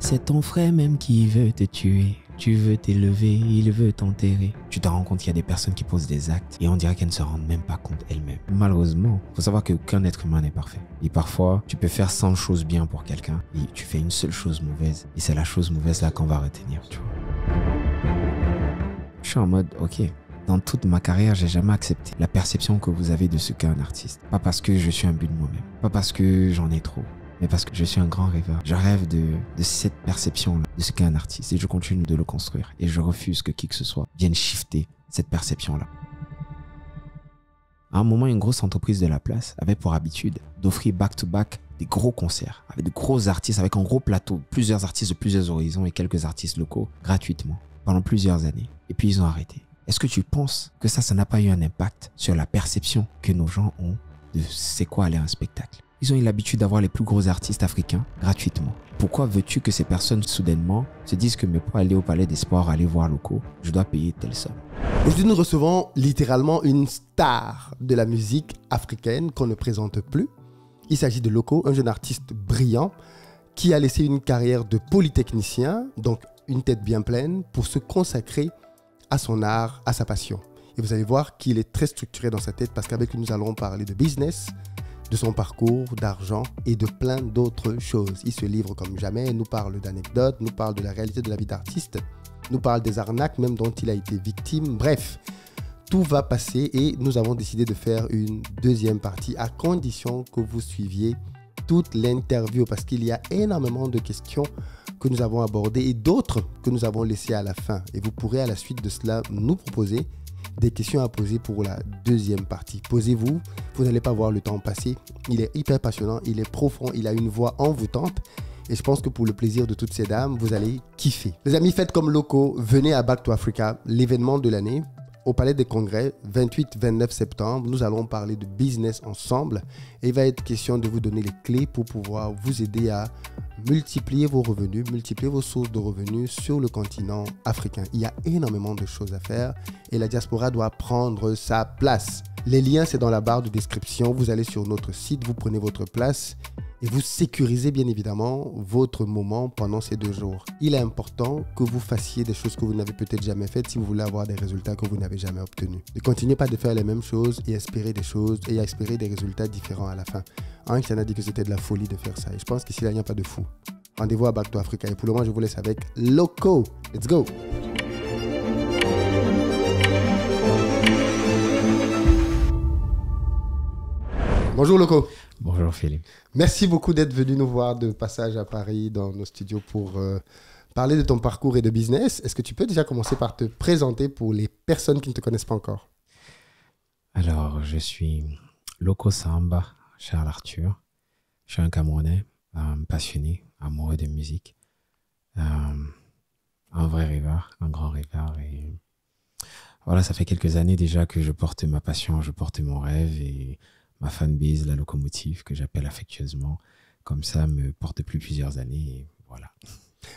C'est ton frère même qui veut te tuer. Tu veux t'élever, il veut t'enterrer. Tu te rends compte qu'il y a des personnes qui posent des actes et on dirait qu'elles ne se rendent même pas compte elles-mêmes. Malheureusement, il faut savoir qu'aucun être humain n'est parfait. Et parfois, tu peux faire 100 choses bien pour quelqu'un et tu fais une seule chose mauvaise. Et c'est la chose mauvaise là qu'on va retenir, tu vois. Je suis en mode, ok, dans toute ma carrière, j'ai jamais accepté la perception que vous avez de ce qu'est un artiste. Pas parce que je suis un but de moi-même, pas parce que j'en ai trop, mais parce que je suis un grand rêveur. Je rêve de cette perception-là, de ce qu'est un artiste, et je continue de le construire. Et je refuse que qui que ce soit vienne shifter cette perception-là. À un moment, une grosse entreprise de la place avait pour habitude d'offrir back-to-back des gros concerts, avec de gros artistes, avec un gros plateau, plusieurs artistes de plusieurs horizons et quelques artistes locaux, gratuitement, pendant plusieurs années. Et puis ils ont arrêté. Est-ce que tu penses que ça n'a pas eu un impact sur la perception que nos gens ont de c'est quoi aller à un spectacle? Ils ont eu l'habitude d'avoir les plus gros artistes africains gratuitement. Pourquoi veux-tu que ces personnes soudainement se disent que mais pour aller au Palais des Sports, aller voir locaux, je dois payer telle somme? Aujourd'hui, nous recevons littéralement une star de la musique africaine qu'on ne présente plus. Il s'agit de Loco, un jeune artiste brillant qui a laissé une carrière de polytechnicien, donc une tête bien pleine, pour se consacrer à son art, à sa passion. Et vous allez voir qu'il est très structuré dans sa tête parce qu'avec lui, nous allons parler de business, de son parcours, d'argent et de plein d'autres choses. Il se livre comme jamais, nous parle d'anecdotes, nous parle de la réalité de la vie d'artiste, nous parle des arnaques même dont il a été victime. Bref, tout va passer et nous avons décidé de faire une deuxième partie à condition que vous suiviez toute l'interview parce qu'il y a énormément de questions que nous avons abordées et d'autres que nous avons laissées à la fin. Et vous pourrez à la suite de cela nous proposer des questions à poser pour la deuxième partie. Posez-vous, vous n'allez pas voir le temps passer. Il est hyper passionnant, il est profond, il a une voix envoûtante. Et je pense que pour le plaisir de toutes ces dames, vous allez kiffer. Les amis, faites comme Loco, venez à Back to Africa, l'événement de l'année, au Palais des Congrès, 28-29 septembre. Nous allons parler de business ensemble et il va être question de vous donner les clés pour pouvoir vous aider à multiplier vos revenus, multiplier vos sources de revenus sur le continent africain. Il y a énormément de choses à faire et la diaspora doit prendre sa place. Les liens, c'est dans la barre de description. Vous allez sur notre site, vous prenez votre place et vous sécurisez bien évidemment votre moment pendant ces 2 jours. Il est important que vous fassiez des choses que vous n'avez peut-être jamais faites si vous voulez avoir des résultats que vous n'avez jamais obtenus. Ne continuez pas de faire les mêmes choses et espérer des choses et espérer des résultats différents à la fin. Einstein a dit que c'était de la folie de faire ça et je pense qu'ici, il n'y a pas de fou. Rendez-vous à Back to Africa et pour le moment, je vous laisse avec Loco. Let's go! Bonjour Loco. Bonjour Philippe. Merci beaucoup d'être venu nous voir de passage à Paris dans nos studios pour parler de ton parcours et de business. Est-ce que tu peux déjà commencer par te présenter pour les personnes qui ne te connaissent pas encore? Alors, je suis Loco Samba, Charles Arthur. Je suis un Camerounais, passionné, amoureux de musique. Un vrai rêveur, un grand rêveur. Et voilà, ça fait quelques années déjà que je porte ma passion, je porte mon rêve et ma fanbase, la locomotive, que j'appelle affectueusement, comme ça, me porte depuis plusieurs années. Et voilà.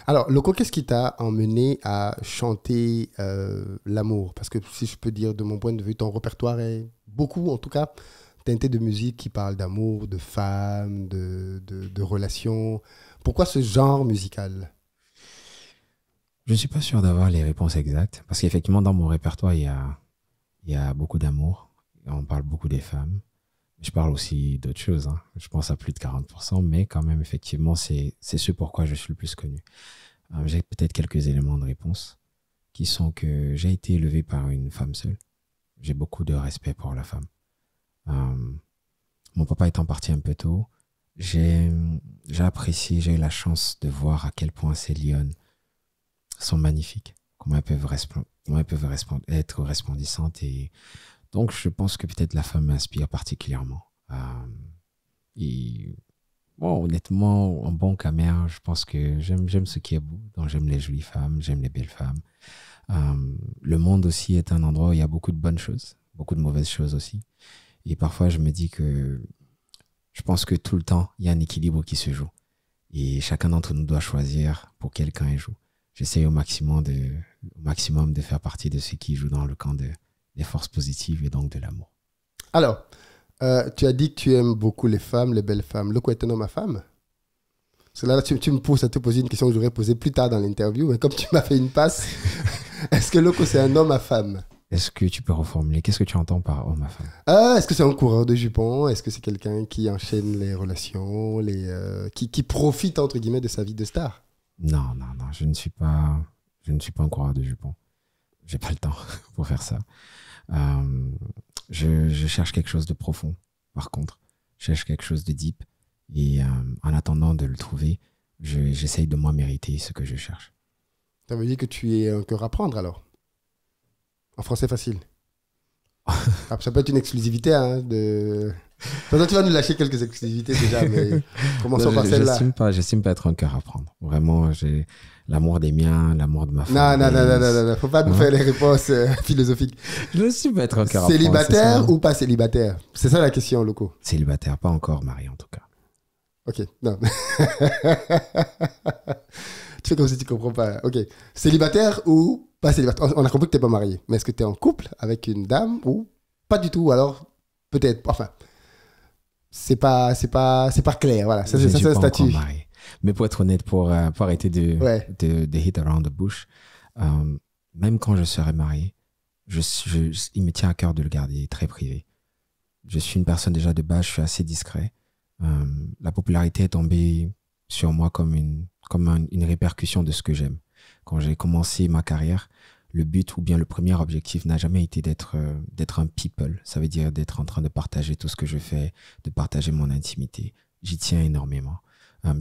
Alors, Loco, qu'est-ce qui t'a emmené à chanter l'amour? Parce que si je peux dire, de mon point de vue, ton répertoire est beaucoup, en tout cas, teinté de musique qui parle d'amour, de femmes, de relations. Pourquoi ce genre musical? Je ne suis pas sûr d'avoir les réponses exactes, parce qu'effectivement, dans mon répertoire, il y a beaucoup d'amour. On parle beaucoup des femmes. Je parle aussi d'autres choses, hein. Je pense à plus de 40%, mais quand même, effectivement, c'est ce pourquoi je suis le plus connu. J'ai peut-être quelques éléments de réponse qui sont que j'ai été élevé par une femme seule. J'ai beaucoup de respect pour la femme. Mon papa étant parti un peu tôt, j'ai apprécié, j'ai eu la chance de voir à quel point ces lionnes sont magnifiques, comment elles peuvent être resplendissantes et donc, je pense que peut-être la femme m'inspire particulièrement. Et bon, honnêtement, en bon camère, je pense que j'aime ce qui est beau. Donc, j'aime les jolies femmes, j'aime les belles femmes. Le monde aussi est un endroit où il y a beaucoup de bonnes choses, beaucoup de mauvaises choses aussi. Et parfois, je me dis que je pense que tout le temps, il y a un équilibre qui se joue. Et chacun d'entre nous doit choisir pour quel camp il joue. J'essaie au maximum de faire partie de ceux qui jouent dans le camp des forces positives et donc de l'amour. Alors, tu as dit que tu aimes beaucoup les femmes, les belles femmes. Loco est un homme à femme? Parce que là, tu me pousses à te poser une question que j'aurais posée plus tard dans l'interview, mais comme tu m'as fait une passe, est-ce que Loco, c'est un homme à femme? Est-ce que tu peux reformuler? Qu'est-ce que tu entends par homme à femme? Est-ce que c'est un coureur de jupons? Est-ce que c'est quelqu'un qui enchaîne les relations, qui profite, entre guillemets, de sa vie de star? Non, non, non, je ne suis pas un coureur de jupons. J'ai pas le temps pour faire ça. Je cherche quelque chose de profond, par contre. Je cherche quelque chose de deep. Et en attendant de le trouver, j'essaye de moi mériter ce que je cherche. Ça veut dire que tu es un cœur à prendre, alors? En français facile. Ça peut être une exclusivité, hein, de... Toi, tu vas nous lâcher quelques exclusivités déjà, mais commençons par celle-là. J'estime pas être un cœur à prendre. Vraiment, j'ai l'amour des miens, l'amour de ma femme. Non. Faut pas nous faire les réponses philosophiques. Je ne suis pas être un cœur à prendre. Célibataire ou pas célibataire? C'est ça la question, Loco. Célibataire, pas encore marié en tout cas. Ok, non. Tu fais comme si tu comprends pas. Ok. Célibataire ou pas célibataire? On a compris que tu n'es pas marié. Mais est-ce que tu es en couple avec une dame ou pas du tout? Alors, peut-être. Enfin, c'est pas clair. Voilà. Ça, c'est un statut. Marié. Mais pour être honnête, pour arrêter de hit around the bush, même quand je serai marié, il me tient à cœur de le garder très privé. Je suis une personne déjà de base, je suis assez discret. La popularité est tombée sur moi comme une répercussion de ce que j'aime. Quand j'ai commencé ma carrière, le but ou bien le premier objectif n'a jamais été d'être un people. Ça veut dire d'être en train de partager tout ce que je fais, de partager mon intimité. J'y tiens énormément.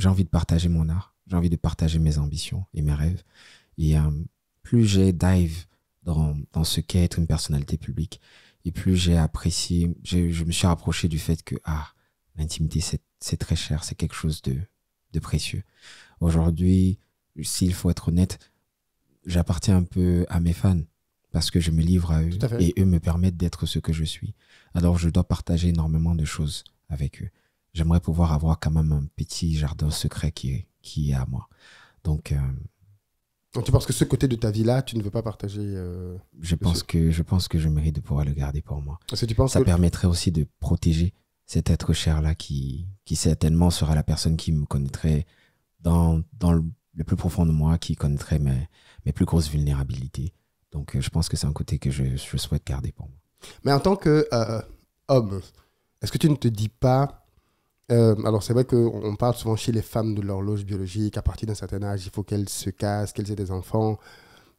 J'ai envie de partager mon art, j'ai envie de partager mes ambitions et mes rêves. Et plus j'ai dive dans ce qu'est être une personnalité publique, et plus j'ai apprécié, je me suis rapproché du fait que l'intimité, c'est très cher, c'est quelque chose de précieux. Aujourd'hui, s'il faut être honnête, j'appartiens un peu à mes fans parce que je me livre à eux et eux me permettent d'être ce que je suis. Alors, je dois partager énormément de choses avec eux. J'aimerais pouvoir avoir quand même un petit jardin secret qui est à moi. Donc, tu penses que ce côté de ta vie-là, tu ne veux pas partager je pense que je mérite de pouvoir le garder pour moi. Parce que tu penses ça permettrait aussi de protéger cet être cher-là qui certainement sera la personne qui me connaîtrait dans le plus profond de moi, qui connaîtrait mes plus grosses vulnérabilités. Donc, je pense que c'est un côté que je souhaite garder pour moi. Mais en tant qu'homme, est-ce que tu ne te dis pas... alors, c'est vrai qu'on parle souvent chez les femmes de l'horloge biologique. À partir d'un certain âge, il faut qu'elles se casent, qu'elles aient des enfants.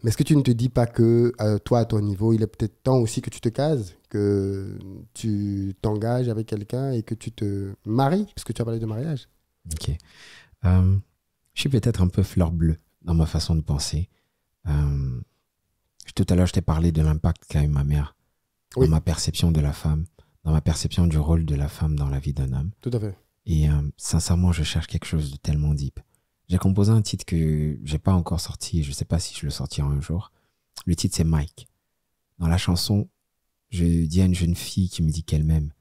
Mais est-ce que tu ne te dis pas que toi, à ton niveau, il est peut-être temps aussi que tu te cases, que tu t'engages avec quelqu'un et que tu te maries, puisque tu as parlé de mariage? Ok. Je suis peut-être un peu fleur bleue dans ma façon de penser. Tout à l'heure, je t'ai parlé de l'impact qu'a eu ma mère dans ma perception de la femme, dans ma perception du rôle de la femme dans la vie d'un homme. Tout à fait. Et sincèrement, je cherche quelque chose de tellement deep. J'ai composé un titre que je n'ai pas encore sorti et je ne sais pas si je le sortirai un jour. Le titre, c'est Mike. Dans la chanson, je dis à une jeune fille qui me dit qu'elle m'aime,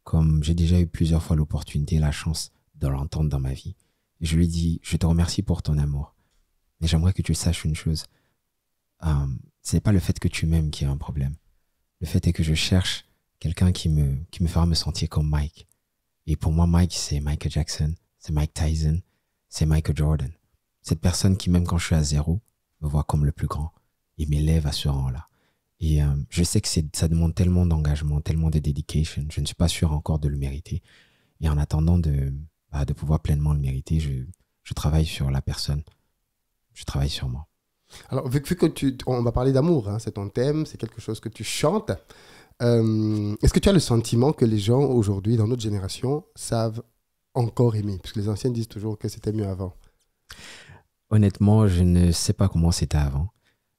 comme j'ai déjà eu plusieurs fois l'opportunité, la chance de l'entendre dans ma vie. Et je lui dis, je te remercie pour ton amour. Mais j'aimerais que tu saches une chose. Ce n'est pas le fait que tu m'aimes qui est un problème. Le fait est que je cherche quelqu'un qui me fera me sentir comme Mike. Et pour moi, Mike, c'est Michael Jackson, c'est Mike Tyson, c'est Michael Jordan. Cette personne qui, même quand je suis à zéro, me voit comme le plus grand et m'élève à ce rang-là. Et je sais que ça demande tellement d'engagement, tellement de dedication. Je ne suis pas sûr encore de le mériter. Et en attendant de pouvoir pleinement le mériter, je travaille sur la personne. Je travaille sur moi. Alors, vu que on va parler d'amour, hein, c'est ton thème, c'est quelque chose que tu chantes. Est-ce que tu as le sentiment que les gens aujourd'hui, dans notre génération, savent encore aimer? Parce que les anciens disent toujours que c'était mieux avant. Honnêtement, je ne sais pas comment c'était avant.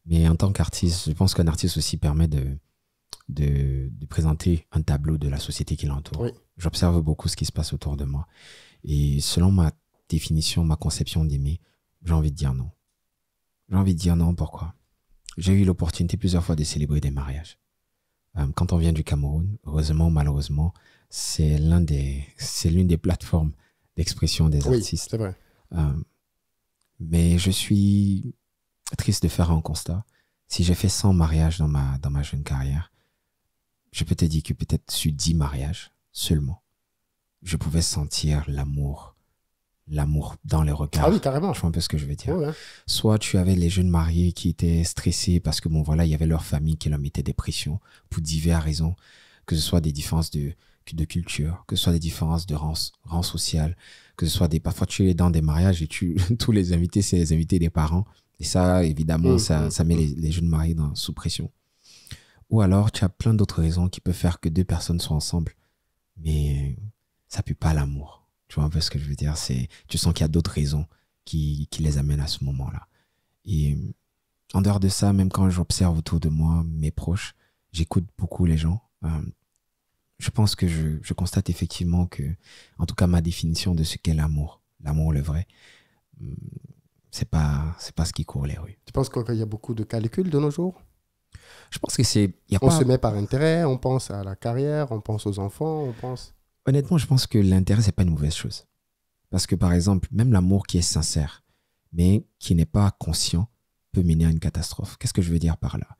Mais en tant qu'artiste, je pense qu'un artiste aussi permet de présenter un tableau de la société qui l'entoure. Oui. J'observe beaucoup ce qui se passe autour de moi. Et selon ma définition, ma conception d'aimer, j'ai envie de dire non. J'ai envie de dire non, pourquoi? J'ai eu l'opportunité plusieurs fois de célébrer des mariages. Quand on vient du Cameroun, heureusement ou malheureusement, c'est l'une des plateformes d'expression des artistes. Oui, c'est vrai. Mais je suis triste de faire un constat. Si j'ai fait 100 mariages dans ma jeune carrière, je peux te dire que peut-être sur 10 mariages seulement, je pouvais sentir l'amour, l'amour dans les regards. Ah oui, carrément. Tu vois un peu ce que je veux dire. Ouais. Soit tu avais les jeunes mariés qui étaient stressés parce que, bon, voilà, il y avait leur famille qui leur mettait des pressions pour diverses raisons, que ce soit des différences de culture, que ce soit des différences de rang social, que ce soit parfois tu es dans des mariages et tous les invités, c'est les invités des parents. Et ça, évidemment, ça met les jeunes mariés sous pression. Ou alors, tu as plein d'autres raisons qui peuvent faire que deux personnes soient ensemble, mais ça pue pas l'amour. Tu vois un peu ce que je veux dire? Tu sens qu'il y a d'autres raisons qui les amènent à ce moment-là. Et en dehors de ça, même quand j'observe autour de moi mes proches, j'écoute beaucoup les gens. Je pense que je constate effectivement que, en tout cas, ma définition de ce qu'est l'amour, le vrai, c'est pas ce qui court les rues. Tu penses qu'il y a beaucoup de calculs de nos jours? Je pense que on se met par intérêt, on pense à la carrière, on pense aux enfants, on pense... Honnêtement, je pense que l'intérêt, c'est pas une mauvaise chose. Parce que, par exemple, même l'amour qui est sincère, mais qui n'est pas conscient, peut mener à une catastrophe. Qu'est-ce que je veux dire par là?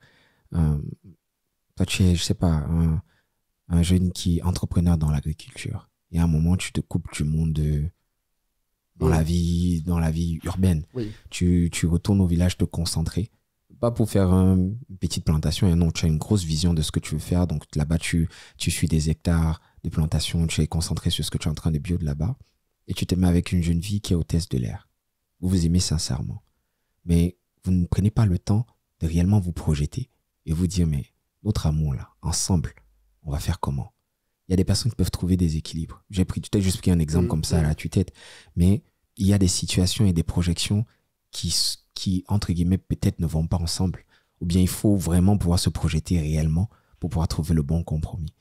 Toi, tu es, je sais pas, un jeune qui est entrepreneur dans l'agriculture. Et à un moment, tu te coupes du monde dans la vie urbaine. Oui. Tu retournes au village te concentrer. Pas pour faire une petite plantation, et non, tu as une grosse vision de ce que tu veux faire. Donc là-bas, tu suis des hectares de plantation, tu es concentré sur ce que tu es en train de bio de là-bas. Et tu te mets avec une jeune fille qui est hôtesse de l'air. Vous vous aimez sincèrement. Mais vous ne prenez pas le temps de réellement vous projeter et vous dire, mais notre amour là, ensemble, on va faire comment? Il y a des personnes qui peuvent trouver des équilibres. J'ai juste pris un exemple comme ça à la tue-tête, mais il y a des situations et des projections qui, entre guillemets, peut-être ne vont pas ensemble. Ou bien il faut vraiment pouvoir se projeter réellement pour pouvoir trouver le bon compromis.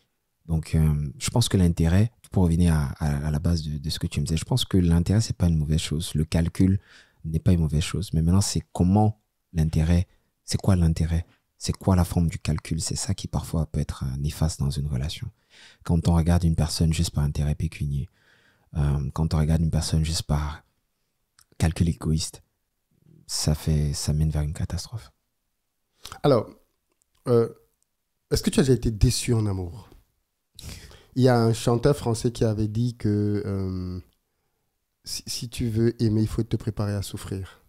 Donc, je pense que l'intérêt, pour revenir à la base de ce que tu me disais, je pense que l'intérêt, c'est pas une mauvaise chose. Le calcul n'est pas une mauvaise chose. Mais maintenant, c'est comment l'intérêt, c'est quoi l'intérêt? C'est quoi la forme du calcul? C'est ça qui parfois peut être néfaste dans une relation. Quand on regarde une personne juste par intérêt pécunier, quand on regarde une personne juste par calcul égoïste, ça mène vers une catastrophe. Alors, est-ce que tu as déjà été déçu en amour? Il y a un chanteur français qui avait dit que si tu veux aimer, il faut te préparer à souffrir.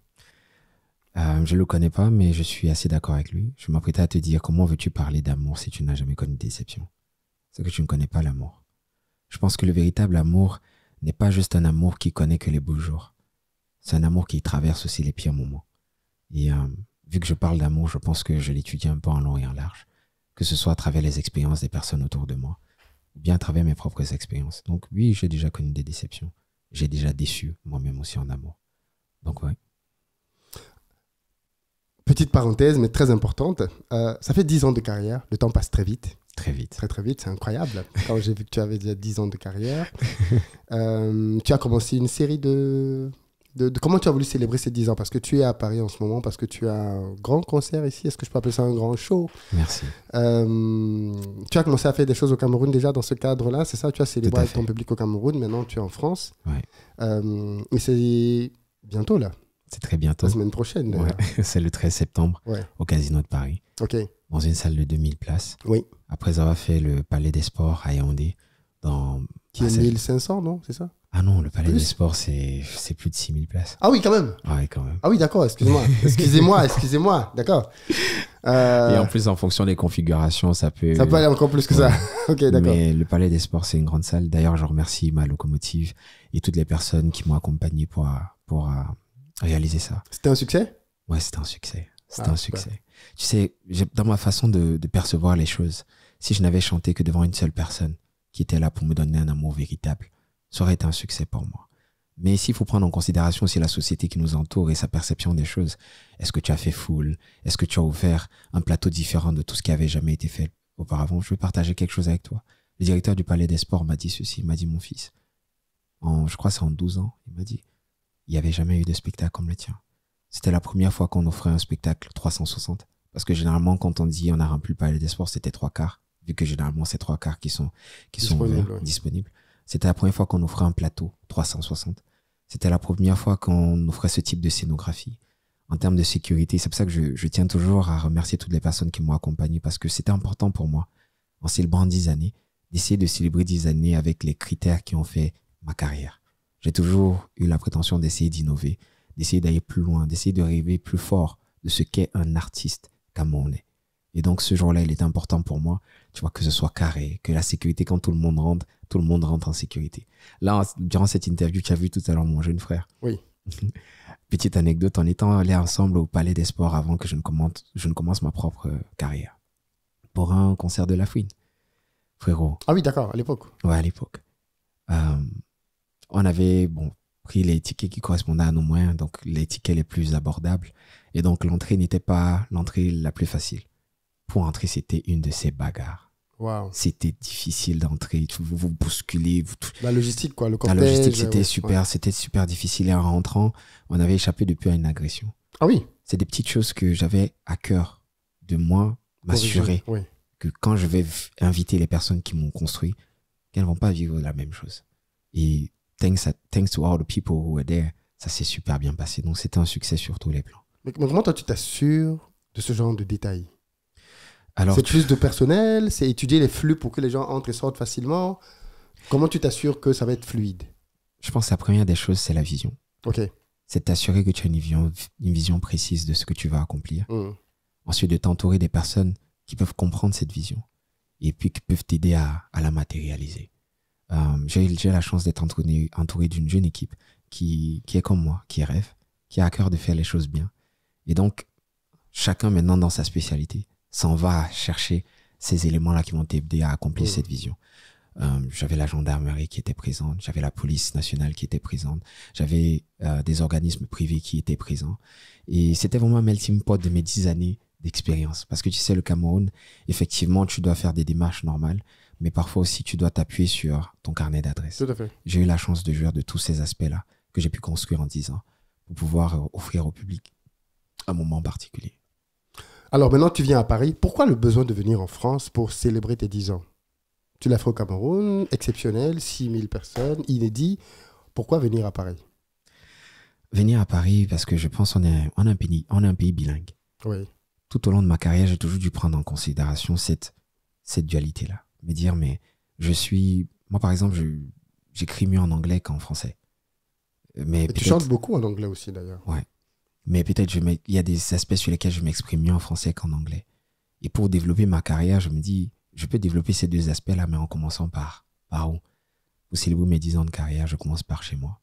Je ne le connais pas, mais je suis assez d'accord avec lui. Je m'apprêtais à te dire, comment veux-tu parler d'amour si tu n'as jamais connu de déception? C'est que tu ne connais pas l'amour. Je pense que le véritable amour n'est pas juste un amour qui connaît que les beaux jours. C'est un amour qui traverse aussi les pires moments. Et vu que je parle d'amour, je pense que je l'étudie un peu en long et en large, que ce soit à travers les expériences des personnes autour de moi, ou bien à travers mes propres expériences. Donc oui, j'ai déjà connu des déceptions. J'ai déjà déçu moi-même aussi en amour. Donc ouais. Petite parenthèse, mais très importante. Ça fait 10 ans de carrière. Le temps passe très vite. Très vite. Très, très vite. C'est incroyable. Quand j'ai vu que tu avais déjà 10 ans de carrière, tu as commencé une série de... Comment tu as voulu célébrer ces 10 ans? Parce que tu es à Paris en ce moment, parce que tu as un grand concert ici. Est-ce que je peux appeler ça un grand show? Merci. Tu as commencé à faire des choses au Cameroun déjà dans ce cadre-là, c'est ça? Tu as célébré avec ton public au Cameroun, maintenant tu es en France. Ouais. Et c'est bientôt là. C'est très bientôt. La semaine prochaine. Ouais. C'est le 13 septembre au Casino de Paris. Ok. Dans une salle de 2000 places. Oui. Après avoir fait le Palais des Sports à Yaoundé. Qui est 1500, non? C'est ça? Ah non, le Palais des Sports, c'est plus de 6000 places. Ah oui, quand même. Ouais, quand même. Ah oui, d'accord, excusez-moi, d'accord. Et en plus, en fonction des configurations, ça peut aller encore plus que ça. Ok, d'accord. Mais le Palais des Sports, c'est une grande salle. D'ailleurs, je remercie ma locomotive et toutes les personnes qui m'ont accompagné pour réaliser ça. C'était un succès? Ouais, c'était un succès. C'était un succès. Super. Tu sais, dans ma façon de percevoir les choses, si je n'avais chanté que devant une seule personne qui était là pour me donner un amour véritable, ça aurait été un succès pour moi. Mais s'il faut prendre en considération aussi la société qui nous entoure et sa perception des choses, est-ce que tu as fait foule? Est-ce que tu as ouvert un plateau différent de tout ce qui avait jamais été fait auparavant? Je veux partager quelque chose avec toi. Le directeur du Palais des Sports m'a dit ceci, il m'a dit, mon fils, je crois que c'est en 12 ans, il m'a dit, il n'y avait jamais eu de spectacle comme le tien. C'était la première fois qu'on offrait un spectacle 360. Parce que généralement, quand on dit on a rempli le Palais des Sports, c'était 3/4. Vu que généralement, c'est 3/4 qui sont disponibles. C'était la première fois qu'on offrait un plateau 360. C'était la première fois qu'on offrait ce type de scénographie. En termes de sécurité, c'est pour ça que je tiens toujours à remercier toutes les personnes qui m'ont accompagné parce que c'était important pour moi, en célébrant 10 années, d'essayer de célébrer 10 années avec les critères qui ont fait ma carrière. J'ai toujours eu la prétention d'essayer d'innover, d'essayer d'aller plus loin, d'essayer de rêver plus fort de ce qu'est un artiste camerounais. Et donc, ce jour-là, il est important pour moi, tu vois, que ce soit carré, que la sécurité, quand tout le monde rentre en sécurité. Là, durant cette interview, tu as vu tout à l'heure mon jeune frère. Oui. Petite anecdote, en étant allés ensemble au Palais des Sports avant que je ne commence ma propre carrière, pour un concert de La Fouine. Frérot. Ah oui, d'accord, à l'époque. Ouais, à l'époque. On avait pris les tickets qui correspondaient à nos moyens, donc les tickets les plus abordables. Et donc, l'entrée n'était pas l'entrée la plus facile. Pour entrer, c'était une de ces bagarres. Wow. C'était difficile d'entrer. Vous vous bousculez. La logistique, quoi, le La cortège. logistique, c'était super difficile. Et en rentrant, on avait échappé depuis à une agression. Ah oui. C'est des petites choses que j'avais à cœur de moi m'assurer Oui. que quand je vais inviter les personnes qui m'ont construit, qu'elles ne vont pas vivre la même chose. Et thanks to all the people who were there, ça s'est super bien passé. Donc, c'était un succès sur tous les plans. Mais comment toi, tu t'assures de ce genre de détails? Alors, c'est plus de personnel, c'est étudier les flux pour que les gens entrent et sortent facilement. Comment tu t'assures que ça va être fluide? Je pense que la première des choses, c'est la vision. Ok. C'est t'assurer que tu as une vision précise de ce que tu vas accomplir. Ensuite, de t'entourer des personnes qui peuvent comprendre cette vision et puis qui peuvent t'aider à la matérialiser. J'ai la chance d'être entouré d'une jeune équipe qui est comme moi, qui rêve, qui a à cœur de faire les choses bien. Et donc, chacun maintenant dans sa spécialité s'en va chercher ces éléments-là qui vont t'aider à accomplir cette vision. J'avais la gendarmerie qui était présente, j'avais la police nationale qui était présente, j'avais des organismes privés qui étaient présents. Et c'était vraiment un melting pot de mes 10 années d'expérience. Parce que tu sais, le Cameroun, effectivement, tu dois faire des démarches normales, mais parfois aussi, tu dois t'appuyer sur ton carnet d'adresses. Tout à fait. J'ai eu la chance de jouir de tous ces aspects-là que j'ai pu construire en 10 ans pour pouvoir offrir au public un moment particulier. Alors maintenant, tu viens à Paris. Pourquoi le besoin de venir en France pour célébrer tes 10 ans? Tu l'as fait au Cameroun, exceptionnel, 6000 personnes, inédit. Pourquoi venir à Paris? Venir à Paris parce que je pense qu'on est un pays bilingue. Oui. Tout au long de ma carrière, j'ai toujours dû prendre en considération cette dualité-là. Me dire, moi par exemple, j'écris mieux en anglais qu'en français. Mais tu chantes beaucoup en anglais aussi d'ailleurs. Ouais. Mais peut-être il y a des aspects sur lesquels je m'exprime mieux en français qu'en anglais. Et pour développer ma carrière, je me dis, je peux développer ces deux aspects-là, mais en commençant par où? Pour célébrer mes 10 ans de carrière, je commence par chez moi.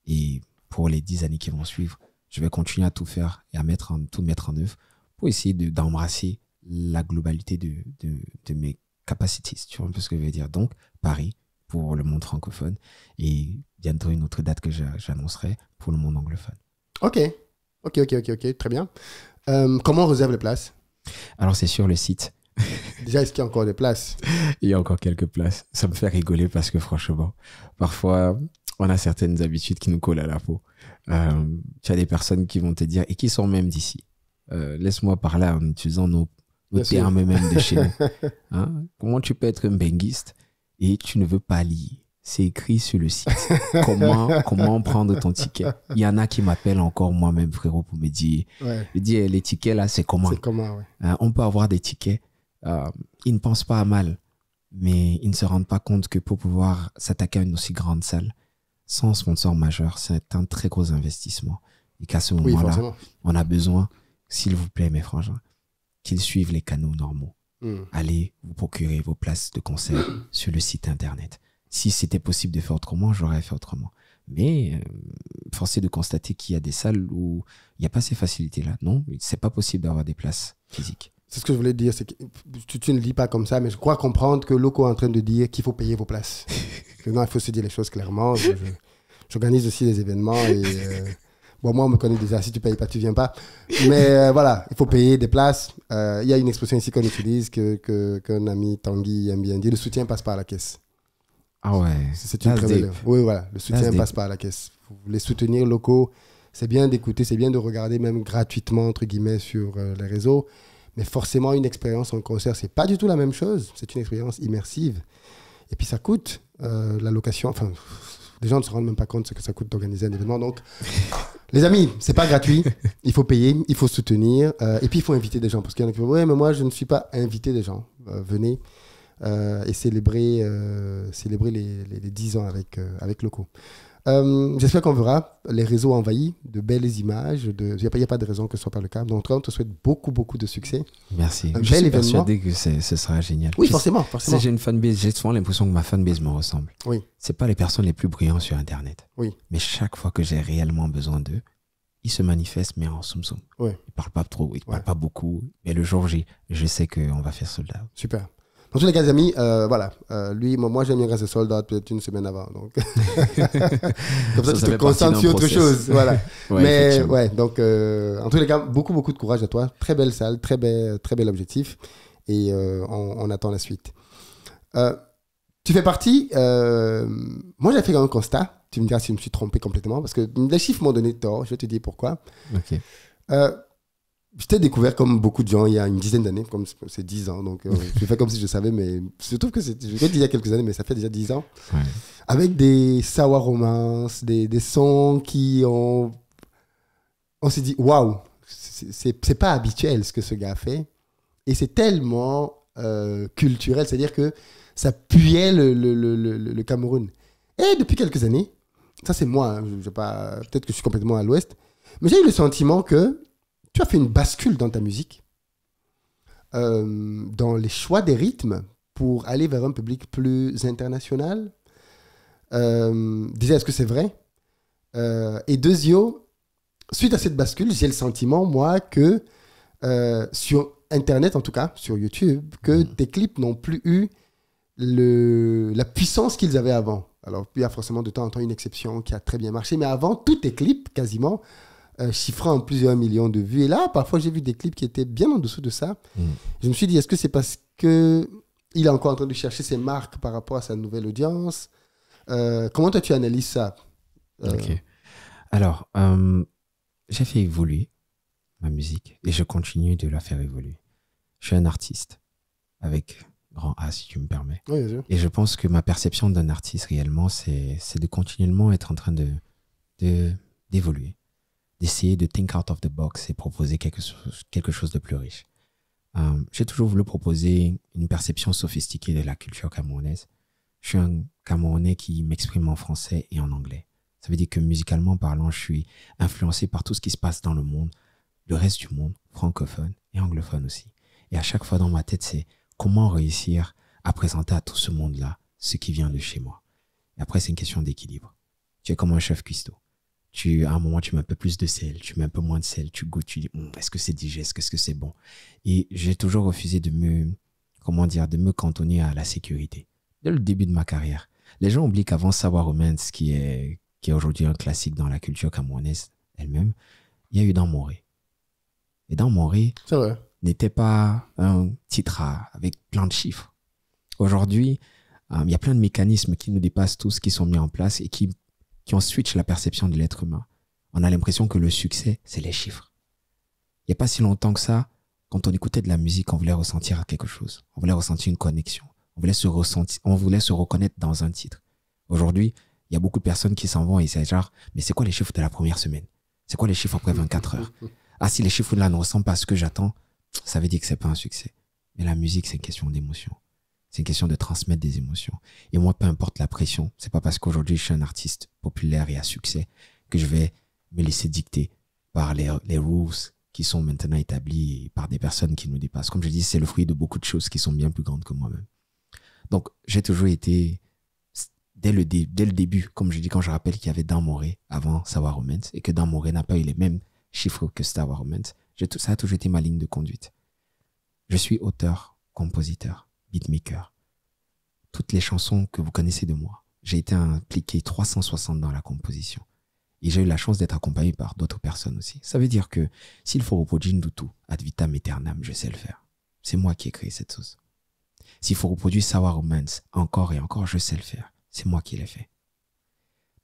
Et pour les 10 années qui vont suivre, je vais continuer à tout faire et à tout mettre en œuvre pour essayer d'embrasser la globalité de mes capacités. Tu vois un peu ce que je veux dire? Donc, Paris pour le monde francophone et bientôt une autre date que j'annoncerai pour le monde anglophone. Ok, très bien. Comment on réserve les places? Alors, c'est sur le site. Déjà, est-ce qu'il y a encore des places? Il y a encore quelques places. Ça me fait rigoler parce que franchement, parfois, on a certaines habitudes qui nous collent à la peau. Tu as des personnes qui vont te dire, et qui sont même d'ici. Laisse-moi parler en utilisant nos termes même de chez nous. Hein? Comment tu peux être un benguiste et tu ne veux pas lire? C'est écrit sur le site. Comment prendre ton ticket? Il y en a qui m'appellent encore moi-même, frérot, pour me dire, les tickets là, c'est comment? C'est comment, ouais. On peut avoir des tickets. Ils ne pensent pas à mal, mais ils ne se rendent pas compte que pour pouvoir s'attaquer à une aussi grande salle, sans sponsor majeur, c'est un très gros investissement. Et qu'à ce moment-là, on a besoin, s'il vous plaît, mes frangins, qu'ils suivent les canaux normaux. Allez vous procurer vos places de concert sur le site internet. Si c'était possible de faire autrement, j'aurais fait autrement. Mais force est de constater qu'il y a des salles où il n'y a pas ces facilités-là. Non, c'est pas possible d'avoir des places physiques. C'est ce que je voulais dire, c'est que tu ne le dis pas comme ça, mais je crois comprendre que Loco est en train de dire qu'il faut payer vos places. Non, il faut se dire les choses clairement. J'organise aussi des événements et moi, on me connaît déjà. Si tu ne payes pas, tu ne viens pas. Mais voilà, il faut payer des places. Il y a une expression ici qu'on utilise qu'un ami Tanguy aime bien dire, le soutien passe par la caisse. Ah ouais. C'est une très belle. Oui, voilà, le soutien passe par la caisse. Vous voulez soutenir Loco, c'est bien d'écouter, c'est bien de regarder même gratuitement, entre guillemets, sur les réseaux. Mais forcément, une expérience en concert, c'est pas du tout la même chose. C'est une expérience immersive. Et puis ça coûte la location. Enfin, les gens ne se rendent même pas compte de ce que ça coûte d'organiser un événement. Donc, les amis, c'est pas gratuit. Il faut payer, il faut soutenir. Et puis, il faut inviter des gens. Parce qu'il y en a qui disent, ouais, mais moi, je ne suis pas invité des gens. Venez et célébrer les 10 ans avec Loco. J'espère qu'on verra les réseaux envahis de belles images. Il n'y a pas de raison que ce soit pas le cas. Donc, en tout cas, on te souhaite beaucoup, beaucoup de succès. Merci. Un Je bel suis événement. persuadé que ce sera génial. Oui, forcément. forcément. J'ai une fanbase, j'ai souvent l'impression que ma fanbase me ressemble. Oui. C'est pas les personnes les plus brillantes sur Internet. Oui. Mais chaque fois que j'ai réellement besoin d'eux, ils se manifestent, mais en soum-soum. Oui. Ils parlent pas trop, ils parlent pas beaucoup. Mais le jour J, je sais qu'on va faire sold out. Super. Dans tous les cas, les amis, voilà. Lui, moi, j'aime bien rester sold out peut-être une semaine avant. Donc. Comme ça, tu te concentres sur autre chose. Voilà. Ouais, Mais ouais, donc, en tous les cas, beaucoup, beaucoup de courage à toi. Très belle salle, très bel objectif. Et on attend la suite. Tu fais partie. Moi, j'ai fait un constat. Tu me diras si je me suis trompé complètement. Parce que les chiffres m'ont donné tort. Je vais te dire pourquoi. Ok. Je t'ai découvert comme beaucoup de gens il y a une dizaine d'années, comme c'est 10 ans. Donc, je fais comme si je savais, mais je trouve que je vais dire il y a quelques années, mais ça fait déjà 10 ans. Ouais. Avec des sour romances, des sons qui ont. On s'est dit, waouh, c'est pas habituel ce que ce gars fait. Et c'est tellement culturel, c'est-à-dire que ça puait le Cameroun. Et depuis quelques années, ça c'est moi, hein, peut-être que je suis complètement à l'ouest, mais j'ai eu le sentiment que tu as fait une bascule dans ta musique, dans les choix des rythmes pour aller vers un public plus international. Déjà, est-ce que c'est vrai? Et deuxio, suite à cette bascule, j'ai le sentiment, moi, que sur Internet, en tout cas, sur YouTube, que tes clips n'ont plus eu la puissance qu'ils avaient avant. Alors, il y a forcément de temps en temps une exception qui a très bien marché, mais avant, tous tes clips, quasiment, chiffrant en plusieurs millions de vues. Et là, parfois, j'ai vu des clips qui étaient bien en dessous de ça. Je me suis dit, est-ce que c'est parce qu'il est encore en train de chercher ses marques par rapport à sa nouvelle audience? Comment toi, tu analyses ça? Ok. Alors, j'ai fait évoluer ma musique et je continue de la faire évoluer. Je suis un artiste avec grand A, si tu me permets. Oui, bien sûr. Et je pense que ma perception d'un artiste réellement, c'est de continuellement être en train d'évoluer, d'essayer de think out of the box et proposer quelque chose de plus riche. J'ai toujours voulu proposer une perception sophistiquée de la culture camerounaise. Je suis un Camerounais qui m'exprime en français et en anglais. Ça veut dire que musicalement parlant, je suis influencé par tout ce qui se passe dans le monde, le reste du monde, francophone et anglophone aussi. Et à chaque fois dans ma tête, c'est comment réussir à présenter à tout ce monde-là ce qui vient de chez moi. Et après, c'est une question d'équilibre. Tu es comme un chef cuistot. À un moment, tu mets un peu plus de sel, tu mets un peu moins de sel, tu goûtes, tu dis, est-ce que c'est digeste, est-ce que c'est bon? Et j'ai toujours refusé de me cantonner à la sécurité. Dès le début de ma carrière, les gens oublient qu'avant Savoir Romance, qui est aujourd'hui un classique dans la culture camerounaise elle-même, il y a eu Dans mon ré. Et Dans mon ré n'était pas un titre avec plein de chiffres. Aujourd'hui, il y a plein de mécanismes qui nous dépassent tous, qui sont mis en place et qui ont switch la perception de l'être humain. On a l'impression que le succès, c'est les chiffres. Il n'y a pas si longtemps que ça, quand on écoutait de la musique, on voulait ressentir quelque chose. On voulait ressentir une connexion. On voulait se reconnaître dans un titre. Aujourd'hui, il y a beaucoup de personnes qui s'en vont et c'est genre, mais c'est quoi les chiffres de la première semaine? C'est quoi les chiffres après 24 heures? Ah, si les chiffres là ne ressemblent pas à ce que j'attends, ça veut dire que c'est pas un succès. Mais la musique, c'est une question d'émotion. C'est une question de transmettre des émotions. Et moi, peu importe la pression, c'est pas parce qu'aujourd'hui je suis un artiste populaire et à succès que je vais me laisser dicter par les rules qui sont maintenant établis par des personnes qui nous dépassent. Comme je dis, c'est le fruit de beaucoup de choses qui sont bien plus grandes que moi-même. Donc, j'ai toujours été, dès le début, comme je dis, quand je rappelle qu'il y avait Dans mon ré avant Savoir Romance et que Dans mon ré n'a pas eu les mêmes chiffres que Savoir Romance, ça a toujours été ma ligne de conduite. Je suis auteur, compositeur, beatmaker. Toutes les chansons que vous connaissez de moi, j'ai été impliqué 360 dans la composition. Et j'ai eu la chance d'être accompagné par d'autres personnes aussi. Ça veut dire que s'il faut reproduire Ndutu, ad vitam aeternam, je sais le faire. C'est moi qui ai créé cette sauce. S'il faut reproduire Savoir Romance encore et encore, je sais le faire. C'est moi qui l'ai fait.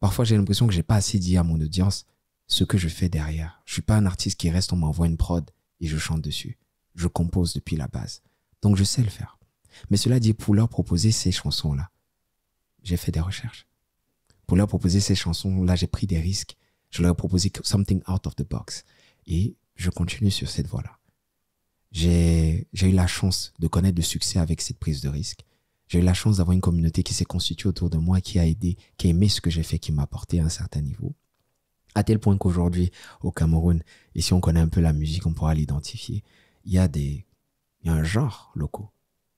Parfois, j'ai l'impression que j'ai pas assez dit à mon audience ce que je fais derrière. Je suis pas un artiste qui reste, on m'envoie une prod et je chante dessus. Je compose depuis la base. Donc, je sais le faire. Mais cela dit, pour leur proposer ces chansons-là, j'ai fait des recherches. Pour leur proposer ces chansons-là, j'ai pris des risques. Je leur ai proposé something out of the box. Et je continue sur cette voie-là. J'ai eu la chance de connaître le succès avec cette prise de risque. J'ai eu la chance d'avoir une communauté qui s'est constituée autour de moi, qui a aidé, qui a aimé ce que j'ai fait, qui m'a apporté à un certain niveau. À tel point qu'aujourd'hui, au Cameroun, et si on connaît un peu la musique, on pourra l'identifier, il y a un genre locaux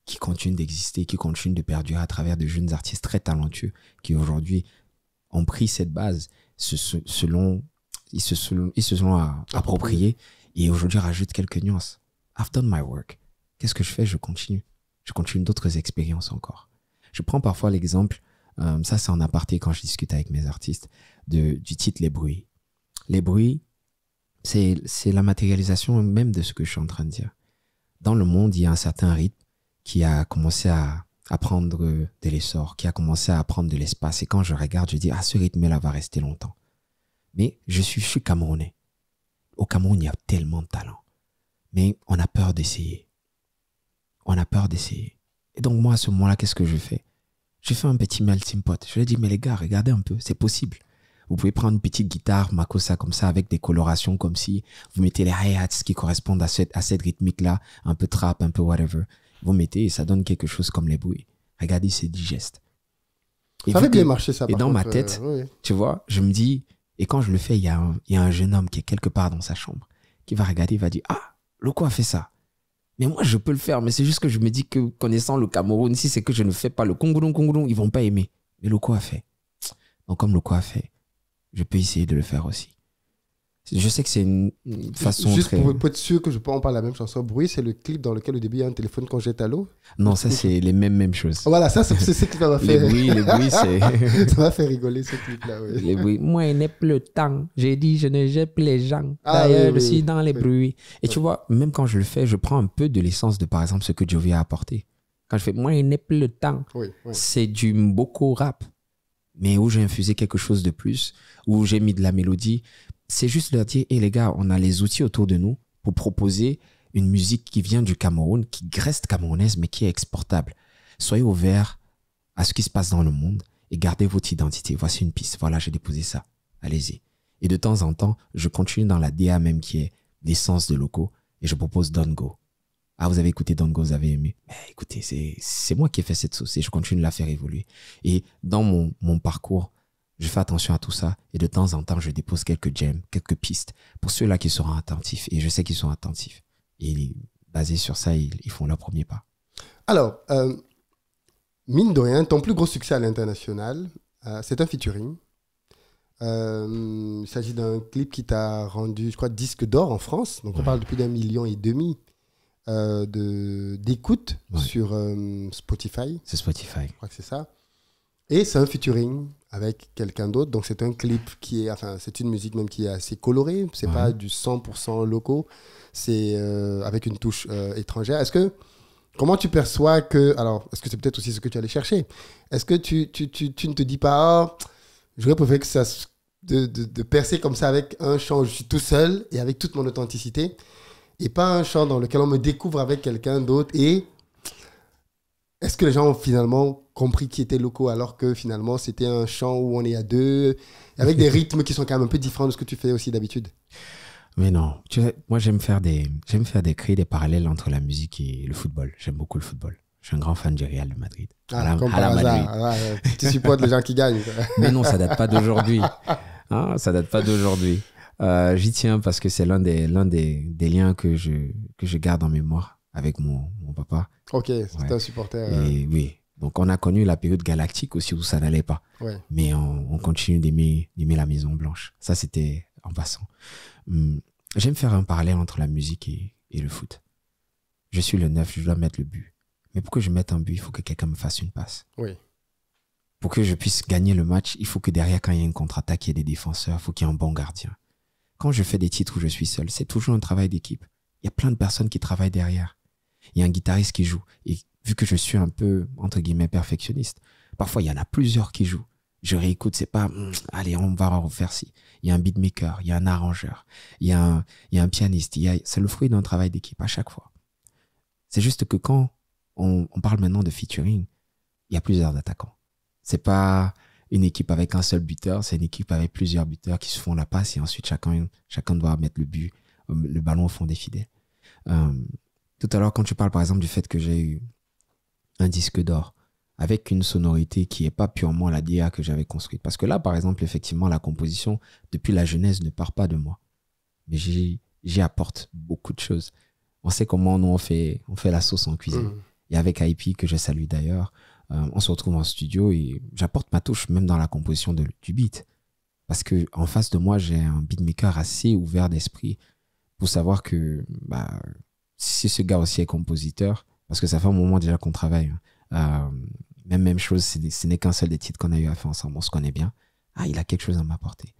qui continue d'exister, qui continue de perdurer à travers de jeunes artistes très talentueux qui aujourd'hui ont pris cette base, ils se sont appropriés et aujourd'hui rajoutent quelques nuances. I've done my work. Qu'est-ce que je fais? Je continue. Je continue d'autres expériences encore. Je prends parfois l'exemple, ça c'est en aparté quand je discute avec mes artistes, du titre Les Bruits. Les Bruits, c'est la matérialisation même de ce que je suis en train de dire. Dans le monde, il y a un certain rythme qui a commencé à prendre de l'essor, qui a commencé à prendre de l'espace. Et quand je regarde, je dis, ce rythme-là va rester longtemps. Mais je suis camerounais. Au Cameroun, il y a tellement de talent. Mais on a peur d'essayer. On a peur d'essayer. Et donc moi, à ce moment-là, qu'est-ce que je fais? Je fais un petit melting pot. Je leur dis, mais les gars, regardez un peu, c'est possible. Vous pouvez prendre une petite guitare, makossa comme ça, avec des colorations comme si vous mettez les hi-hats qui correspondent à cette rythmique-là, un peu trap, un peu whatever. Vous mettez et ça donne quelque chose comme Les Bruits. Regardez, c'est digeste. Ça avait bien marché, ça. Et dans ma tête, tu vois, je me dis, et quand je le fais, il y a un jeune homme qui est quelque part dans sa chambre, qui va regarder, il va dire, Loco a fait ça. Mais moi, je peux le faire, mais c'est juste que je me dis que connaissant le Cameroun, si c'est que je ne fais pas le Kongoulon, ils vont pas aimer. Mais Loco a fait. Donc, comme Loco a fait, je peux essayer de le faire aussi. Je sais que c'est une façon juste pour être sûr que je peux en parler la même chanson. Bruit, c'est le clip dans lequel au début il y a un téléphone qu'on jette à l'eau. Non, ça c'est les mêmes choses. Voilà, ça c'est ce clip m'a fait. Les bruits, c'est. Ça m'a fait rigoler ce clip-là. Oui. Les bruits. Moi, il n'est plus le temps. J'ai dit, je ne jette plus les gens. D'ailleurs, je suis dans les bruits. Et tu vois, même quand je le fais, je prends un peu de l'essence de, par exemple, ce que Jovi a apporté. Quand je fais, moi, il n'est plus le temps. C'est du Mboko rap, mais où j'ai infusé quelque chose de plus, où j'ai mis de la mélodie. C'est juste leur dire, les gars, on a les outils autour de nous pour proposer une musique qui vient du Cameroun, qui reste camerounaise, mais qui est exportable. Soyez ouverts à ce qui se passe dans le monde et gardez votre identité. Voici une piste. Voilà, j'ai déposé ça. Allez-y. Et de temps en temps, je continue dans la DA même qui est l'essence de locaux et je propose Don't Go. Vous avez écouté Don't Go, vous avez aimé. Mais écoutez, c'est moi qui ai fait cette sauce et je continue de la faire évoluer. Et dans mon parcours, je fais attention à tout ça et de temps en temps, je dépose quelques gems, quelques pistes pour ceux-là qui seront attentifs. Et je sais qu'ils sont attentifs. Et basé sur ça, ils font leur premier pas. Alors, mine de rien, ton plus gros succès à l'international, c'est un featuring. Il s'agit d'un clip qui t'a rendu, je crois, disque d'or en France. Donc, on parle de plus d'1,5 million d'écoutes sur Spotify. C'est Spotify. Je crois que c'est ça. Et c'est un featuring avec quelqu'un d'autre. Donc, c'est un clip qui est... Enfin, c'est une musique même qui est assez colorée. C'est pas du 100% locaux. C'est avec une touche étrangère. Comment tu perçois que... Alors, est-ce que c'est peut-être aussi ce que tu allais chercher? Est-ce que tu ne te dis pas... j'aurais préféré que ça... De percer comme ça avec un chant où je suis tout seul et avec toute mon authenticité. Et pas un chant dans lequel on me découvre avec quelqu'un d'autre. Et est-ce que les gens ont finalement compris qui était locaux alors que finalement c'était un chant où on est à deux, avec des rythmes qui sont quand même un peu différents de ce que tu fais aussi d'habitude? Mais non, moi j'aime créer des parallèles entre la musique et le football. J'aime beaucoup le football. Je suis un grand fan du Real de Madrid. Comme par hasard. Tu supportes les gens qui gagnent. Mais non, ça date pas d'aujourd'hui. Ça date pas d'aujourd'hui. J'y tiens parce que c'est l'un des liens que je garde en mémoire avec mon papa. Ok, c'était un supporter. Et oui, donc on a connu la période galactique aussi où ça n'allait pas. Ouais. Mais on continue d'aimer la Maison Blanche. Ça, c'était en passant. J'aime faire un parallèle entre la musique et le foot. Je suis le 9, je dois mettre le but. Mais pour que je mette un but, il faut que quelqu'un me fasse une passe. Oui. Pour que je puisse gagner le match, il faut que derrière, quand il y a une contre-attaque, il y ait des défenseurs, il faut qu'il y ait un bon gardien. Quand je fais des titres où je suis seul, c'est toujours un travail d'équipe. Il y a plein de personnes qui travaillent derrière. Il y a un guitariste qui joue. Et vu que je suis un peu, entre guillemets, perfectionniste, parfois il y en a plusieurs qui jouent. Je réécoute, c'est pas, allez, on va refaire ci. Il y a un beatmaker, il y a un arrangeur, il y a un pianiste. C'est le fruit d'un travail d'équipe à chaque fois. C'est juste que quand on parle maintenant de featuring, il y a plusieurs attaquants. C'est pas une équipe avec un seul buteur, c'est une équipe avec plusieurs buteurs qui se font la passe et ensuite chacun doit mettre le ballon au fond des filets. Tout à l'heure, quand tu parles par exemple du fait que j'ai eu un disque d'or, avec une sonorité qui n'est pas purement la DA que j'avais construite. Parce que là, par exemple, effectivement, la composition, depuis la jeunesse, ne part pas de moi. Mais j'y apporte beaucoup de choses. On sait comment nous, on fait la sauce en cuisine. Et avec IP, que je salue d'ailleurs, on se retrouve en studio et j'apporte ma touche, même dans la composition du beat. Parce qu'en face de moi, j'ai un beatmaker assez ouvert d'esprit pour savoir que si ce gars aussi est compositeur, parce que ça fait un moment déjà qu'on travaille, même chose, ce n'est qu'un seul des titres qu'on a eu à faire ensemble, on se connaît bien. Il a quelque chose à m'apporter.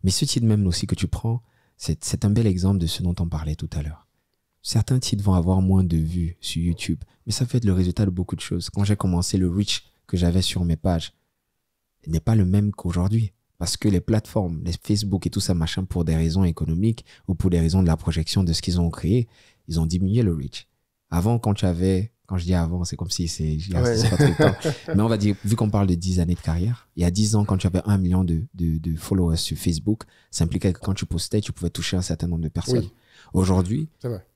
Mais ce titre même aussi que tu prends, c'est un bel exemple de ce dont on parlait tout à l'heure. Certains titres vont avoir moins de vues sur YouTube, mais ça fait être le résultat de beaucoup de choses. Quand j'ai commencé, le reach que j'avais sur mes pages n'est pas le même qu'aujourd'hui. Parce que les plateformes, les Facebook et tout ça, machin, pour des raisons économiques ou pour des raisons de la projection de ce qu'ils ont créé, ils ont diminué le reach. Avant, quand je dis avant, c'est comme si c'est pas trop de temps. Mais on va dire, vu qu'on parle de 10 années de carrière, il y a 10 ans, quand tu avais 1 million de followers sur Facebook, ça impliquait que quand tu postais, tu pouvais toucher un certain nombre de personnes. Oui. Aujourd'hui,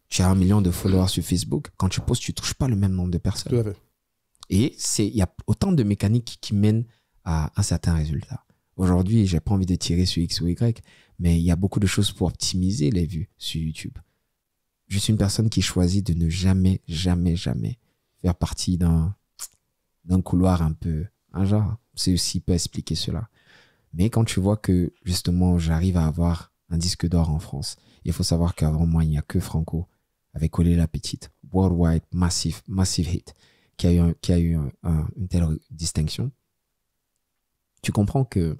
tu as 1 million de followers sur Facebook. Quand tu postes, tu ne touches pas le même nombre de personnes. Tout à fait. Et il y a autant de mécaniques qui mènent à un certain résultat. Aujourd'hui, je n'ai pas envie de tirer sur X ou Y, mais il y a beaucoup de choses pour optimiser les vues sur YouTube. Je suis une personne qui choisit de ne jamais, jamais, jamais faire partie d'un couloir un genre. C'est aussi peut expliquer cela. Mais quand tu vois que, justement, j'arrive à avoir un disque d'or en France, il faut savoir qu'avant moi, il n'y a que Franco avec Collé la Petite, worldwide, massive hit, qui a eu une telle distinction. Tu comprends que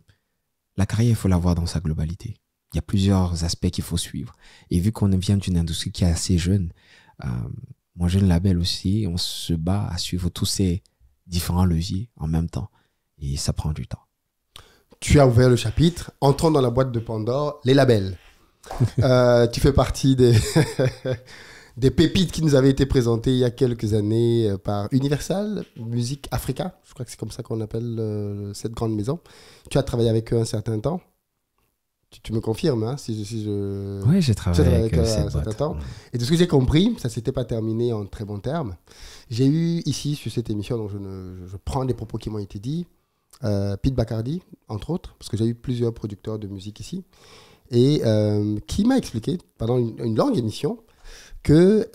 la carrière, il faut la voir dans sa globalité. Il y a plusieurs aspects qu'il faut suivre. Et vu qu'on vient d'une industrie qui est assez jeune, mon jeune label aussi, on se bat à suivre tous ces différents leviers en même temps. Et ça prend du temps. Tu as ouvert le chapitre. Entrons dans la boîte de Pandore, les labels. Tu fais partie des pépites qui nous avaient été présentées il y a quelques années par Universal Music Africa. Je crois que c'est comme ça qu'on appelle cette grande maison. Tu as travaillé avec eux un certain temps. Tu me confirmes, hein, si je... Oui, j'ai travaillé avec eux un certain temps. Et de ce que j'ai compris, ça ne s'était pas terminé en très bons termes. J'ai eu ici, sur cette émission, donc je prends des propos qui m'ont été dits, Pete Bacardi, entre autres, parce que j'ai eu plusieurs producteurs de musique ici, et qui m'a expliqué, pendant une longue émission, que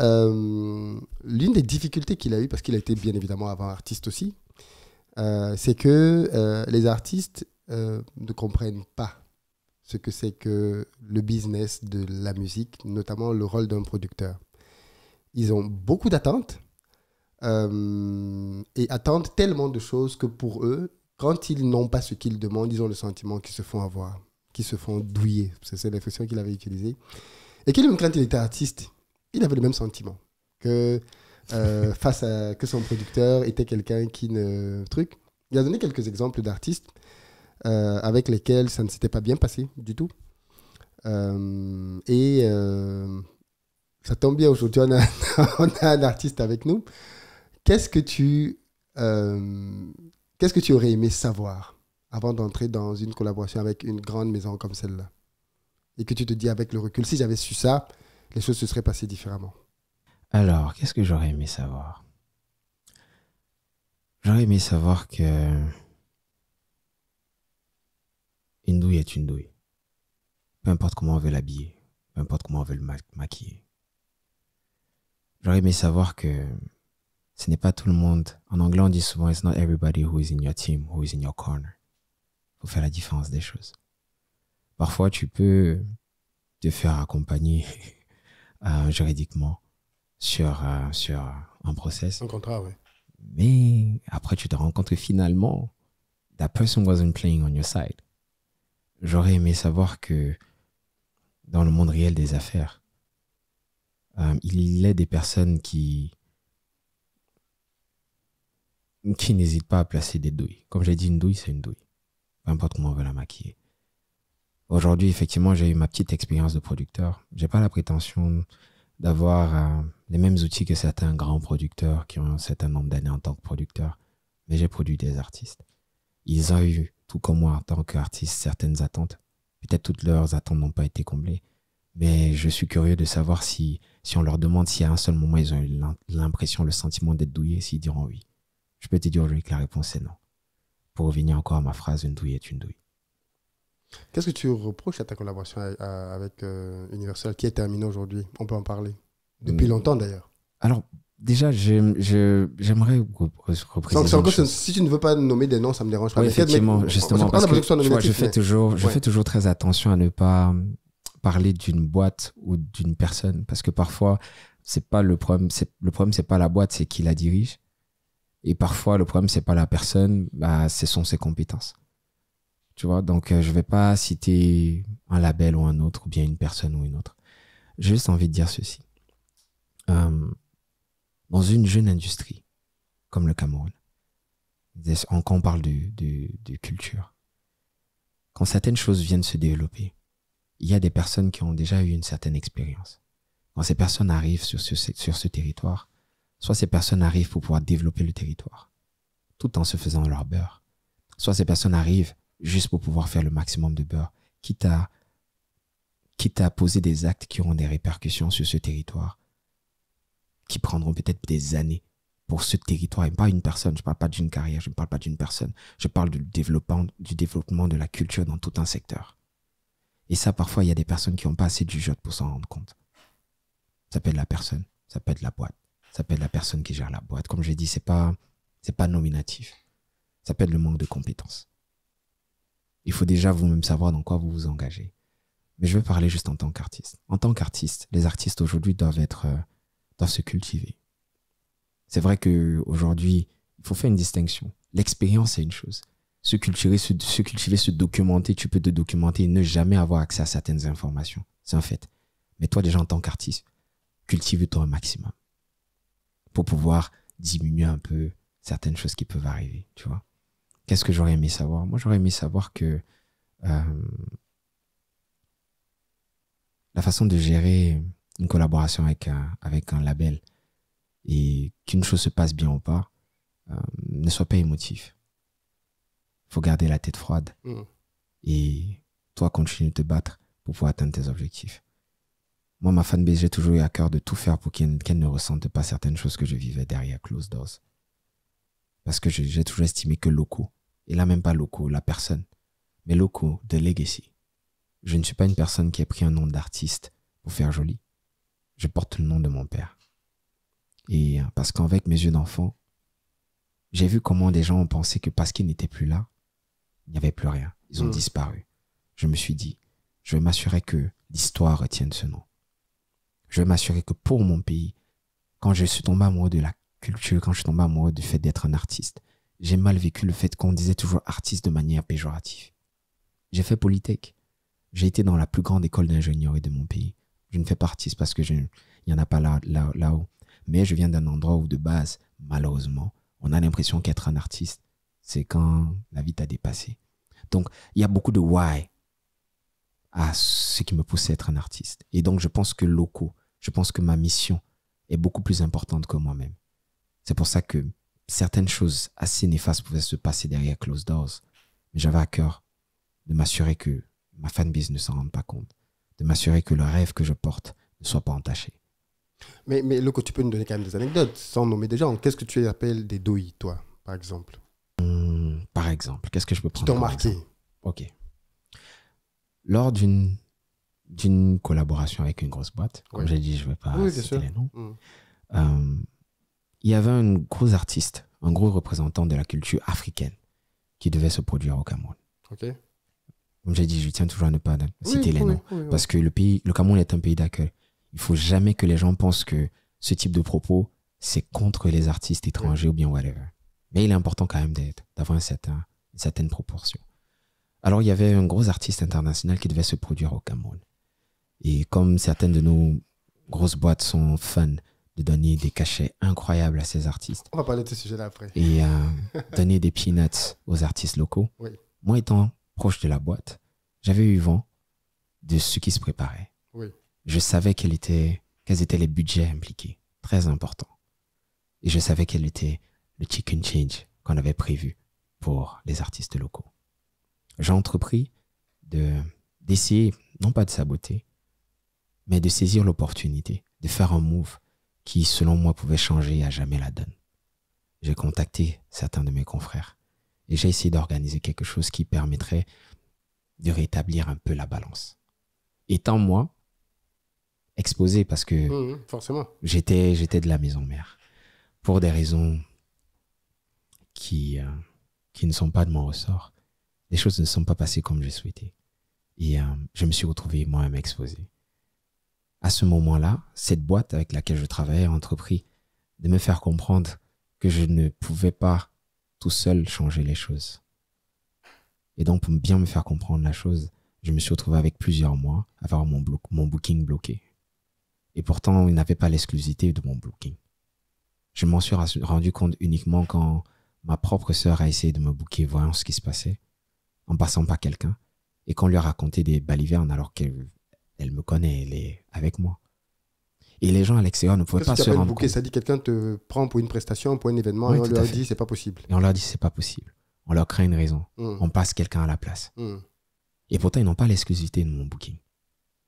l'une des difficultés qu'il a eues, parce qu'il a été bien évidemment avant artiste aussi, c'est que les artistes ne comprennent pas ce que c'est que le business de la musique, notamment le rôle d'un producteur. Ils ont beaucoup d'attentes et attendent tellement de choses que pour eux, quand ils n'ont pas ce qu'ils demandent, ils ont le sentiment qu'ils se font avoir, qu'ils se font douiller. C'est l'expression qu'il avait utilisée. Et qu'il, même quand il était artiste, il avait le même sentiment que face à que son producteur était quelqu'un qui ne... Il a donné quelques exemples d'artistes avec lesquels ça ne s'était pas bien passé du tout. Ça tombe bien, aujourd'hui, on a un artiste avec nous. Qu'est-ce que tu aurais aimé savoir avant d'entrer dans une collaboration avec une grande maison comme celle-là? Et que tu te dis avec le recul, si j'avais su ça, les choses se seraient passées différemment. Alors, qu'est-ce que j'aurais aimé savoir? J'aurais aimé savoir que une douille est une douille. Peu importe comment on veut l'habiller, peu importe comment on veut le maquiller. J'aurais aimé savoir que ce n'est pas tout le monde. En anglais, on dit souvent, it's not everybody who is in your team, who is in your corner. Il faut faire la différence des choses. Parfois, tu peux te faire accompagner juridiquement sur un process. Un contrat, oui. Mais après, tu te rends compte que finalement, that person wasn't playing on your side. J'aurais aimé savoir que dans le monde réel des affaires, il y a des personnes qui n'hésitent pas à placer des douilles. Comme j'ai dit, une douille, c'est une douille. Peu importe comment on veut la maquiller. Aujourd'hui, effectivement, j'ai eu ma petite expérience de producteur. J'ai pas la prétention d'avoir les mêmes outils que certains grands producteurs qui ont un certain nombre d'années en tant que producteur. Mais j'ai produit des artistes. Ils ont eu, tout comme moi en tant qu'artiste, certaines attentes. Peut-être toutes leurs attentes n'ont pas été comblées. Mais je suis curieux de savoir si on leur demande si à un seul moment ils ont eu l'impression, le sentiment d'être douillés, s'ils diront oui. Je peux te dire aujourd'hui que la réponse est non. Pour revenir encore à ma phrase, une douille est une douille. Qu'est-ce que tu reproches à ta collaboration avec Universal qui est terminée aujourd'hui? On peut en parler. Depuis longtemps d'ailleurs. Alors, déjà, j'aimerais repréciser. Si tu ne veux pas nommer des noms, ça me dérange pas. Oui, effectivement, justement, parce que je fais toujours très attention à ne pas parler d'une boîte ou d'une personne, parce que parfois, c'est pas le problème. Le problème, c'est pas la boîte, c'est qui la dirige. Et parfois, le problème, c'est pas la personne, ce sont ses compétences. Tu vois, donc je vais pas citer un label ou un autre, ou bien une personne ou une autre. J'ai juste envie de dire ceci. Dans une jeune industrie comme le Cameroun, quand on parle de culture, quand certaines choses viennent se développer, il y a des personnes qui ont déjà eu une certaine expérience. Quand ces personnes arrivent sur ce territoire, soit ces personnes arrivent pour pouvoir développer le territoire, tout en se faisant leur beurre. Soit ces personnes arrivent juste pour pouvoir faire le maximum de beurre, quitte à poser des actes qui auront des répercussions sur ce territoire, qui prendront peut-être des années pour ce territoire, et pas une personne. Je ne parle pas d'une carrière, je ne parle pas d'une personne. Je parle du développement de la culture dans tout un secteur. Et ça, parfois, il y a des personnes qui n'ont pas assez de jugeote pour s'en rendre compte. Ça peut être la personne, ça peut être la boîte, ça peut être la personne qui gère la boîte. Comme je dis, c'est pas nominatif. Ça peut être le manque de compétences. Il faut déjà vous-même savoir dans quoi vous vous engagez. Mais je vais parler juste en tant qu'artiste. En tant qu'artiste, les artistes aujourd'hui doivent se cultiver. C'est vrai qu'aujourd'hui, il faut faire une distinction. L'expérience, c'est une chose. Se cultiver, se documenter, tu peux te documenter et ne jamais avoir accès à certaines informations. C'est un fait. Mais toi, déjà, en tant qu'artiste, cultive-toi un maximum pour pouvoir diminuer un peu certaines choses qui peuvent arriver, tu vois. Qu'est-ce que j'aurais aimé savoir? Moi, j'aurais aimé savoir que la façon de gérer une collaboration avec un label et qu'une chose se passe bien ou pas, ne soit pas émotif. Il faut garder la tête froide et toi, continue de te battre pour pouvoir atteindre tes objectifs. Moi, ma fanbase, j'ai toujours eu à cœur de tout faire pour qu'elle ne ressente pas certaines choses que je vivais derrière closed doors. Parce que j'ai toujours estimé que Loco, et là même pas Loco, la personne, mais Loco de Legacy. Je ne suis pas une personne qui a pris un nom d'artiste pour faire joli. Je porte le nom de mon père. Et parce qu'avec mes yeux d'enfant, j'ai vu comment des gens ont pensé que parce qu'ils n'étaient plus là, il n'y avait plus rien. Ils ont disparu. Je me suis dit, je vais m'assurer que l'histoire retienne ce nom. Je vais m'assurer que pour mon pays, quand je suis tombé amoureux de la culture, quand je suis tombé amoureux du fait d'être un artiste, j'ai mal vécu le fait qu'on disait toujours artiste de manière péjorative. J'ai fait Polytech. J'ai été dans la plus grande école d'ingénierie de mon pays. Je ne fais pas artiste parce que il n'y en a pas là-haut. Mais je viens d'un endroit où de base, malheureusement, on a l'impression qu'être un artiste, c'est quand la vie t'a dépassé. Donc, il y a beaucoup de why à ce qui me pousse à être un artiste. Et donc, je pense que je pense que ma mission est beaucoup plus importante que moi-même. C'est pour ça que certaines choses assez néfastes pouvaient se passer derrière closed doors. Mais j'avais à cœur de m'assurer que ma fanbase ne s'en rende pas compte. De m'assurer que le rêve que je porte ne soit pas entaché. Mais Loco, tu peux nous donner quand même des anecdotes sans nommer des gens. Qu'est-ce que tu appelles des douilles, toi, par exemple? Par exemple, qu'est-ce que je peux prendre? Qui t'ont marqué? Ok. Lors d'une collaboration avec une grosse boîte, comme j'ai dit, je ne vais pas citer les noms, il y avait un gros artiste, un gros représentant de la culture africaine qui devait se produire au Cameroun. Ok. Comme j'ai dit, je tiens toujours à ne pas citer les noms. Parce que le Cameroun est un pays d'accueil. Il ne faut jamais que les gens pensent que ce type de propos, c'est contre les artistes étrangers ou bien whatever. Mais il est important quand même d'avoir une certaine proportion. Alors, il y avait un gros artiste international qui devait se produire au Cameroun. Et comme certaines de nos grosses boîtes sont fans de donner des cachets incroyables à ces artistes. On va parler de ce sujet-là après. Et donner des peanuts aux artistes locaux. Oui. Moi, étant proche de la boîte, j'avais eu vent de ce qui se préparait. Oui. Je savais quels étaient les budgets impliqués, très importants. Et je savais quel était le chicken change qu'on avait prévu pour les artistes locaux. J'ai entrepris d'essayer, non pas de saboter, mais de saisir l'opportunité, de faire un move qui, selon moi, pouvait changer à jamais la donne. J'ai contacté certains de mes confrères et j'ai essayé d'organiser quelque chose qui permettrait de rétablir un peu la balance. Étant moi exposé parce que Forcément. j'étais de la maison mère pour des raisons qui ne sont pas de mon ressort. Les choses ne sont pas passées comme je souhaitais. Et je me suis retrouvé moi-même exposé. À ce moment-là, cette boîte avec laquelle je travaillais a entrepris de me faire comprendre que je ne pouvais pas tout seul changer les choses. Et donc, pour bien me faire comprendre la chose, je me suis retrouvé avec plusieurs mois à avoir mon booking bloqué. Et pourtant, il n'avait pas l'exclusivité de mon booking. Je m'en suis rendu compte uniquement quand ma propre sœur a essayé de me booker, voyant ce qui se passait, en passant par quelqu'un, et qu'on lui a raconté des balivernes alors qu'elle me connaît, elle est avec moi. Et les gens à l'extérieur ne pouvaient pas se rendre compte. Ça dit quelqu'un te prend pour une prestation, pour un événement, oui, et on leur dit c'est pas possible. Et on leur dit c'est pas possible. On leur crée une raison. On passe quelqu'un à la place. Et pourtant, ils n'ont pas l'exclusivité de mon booking.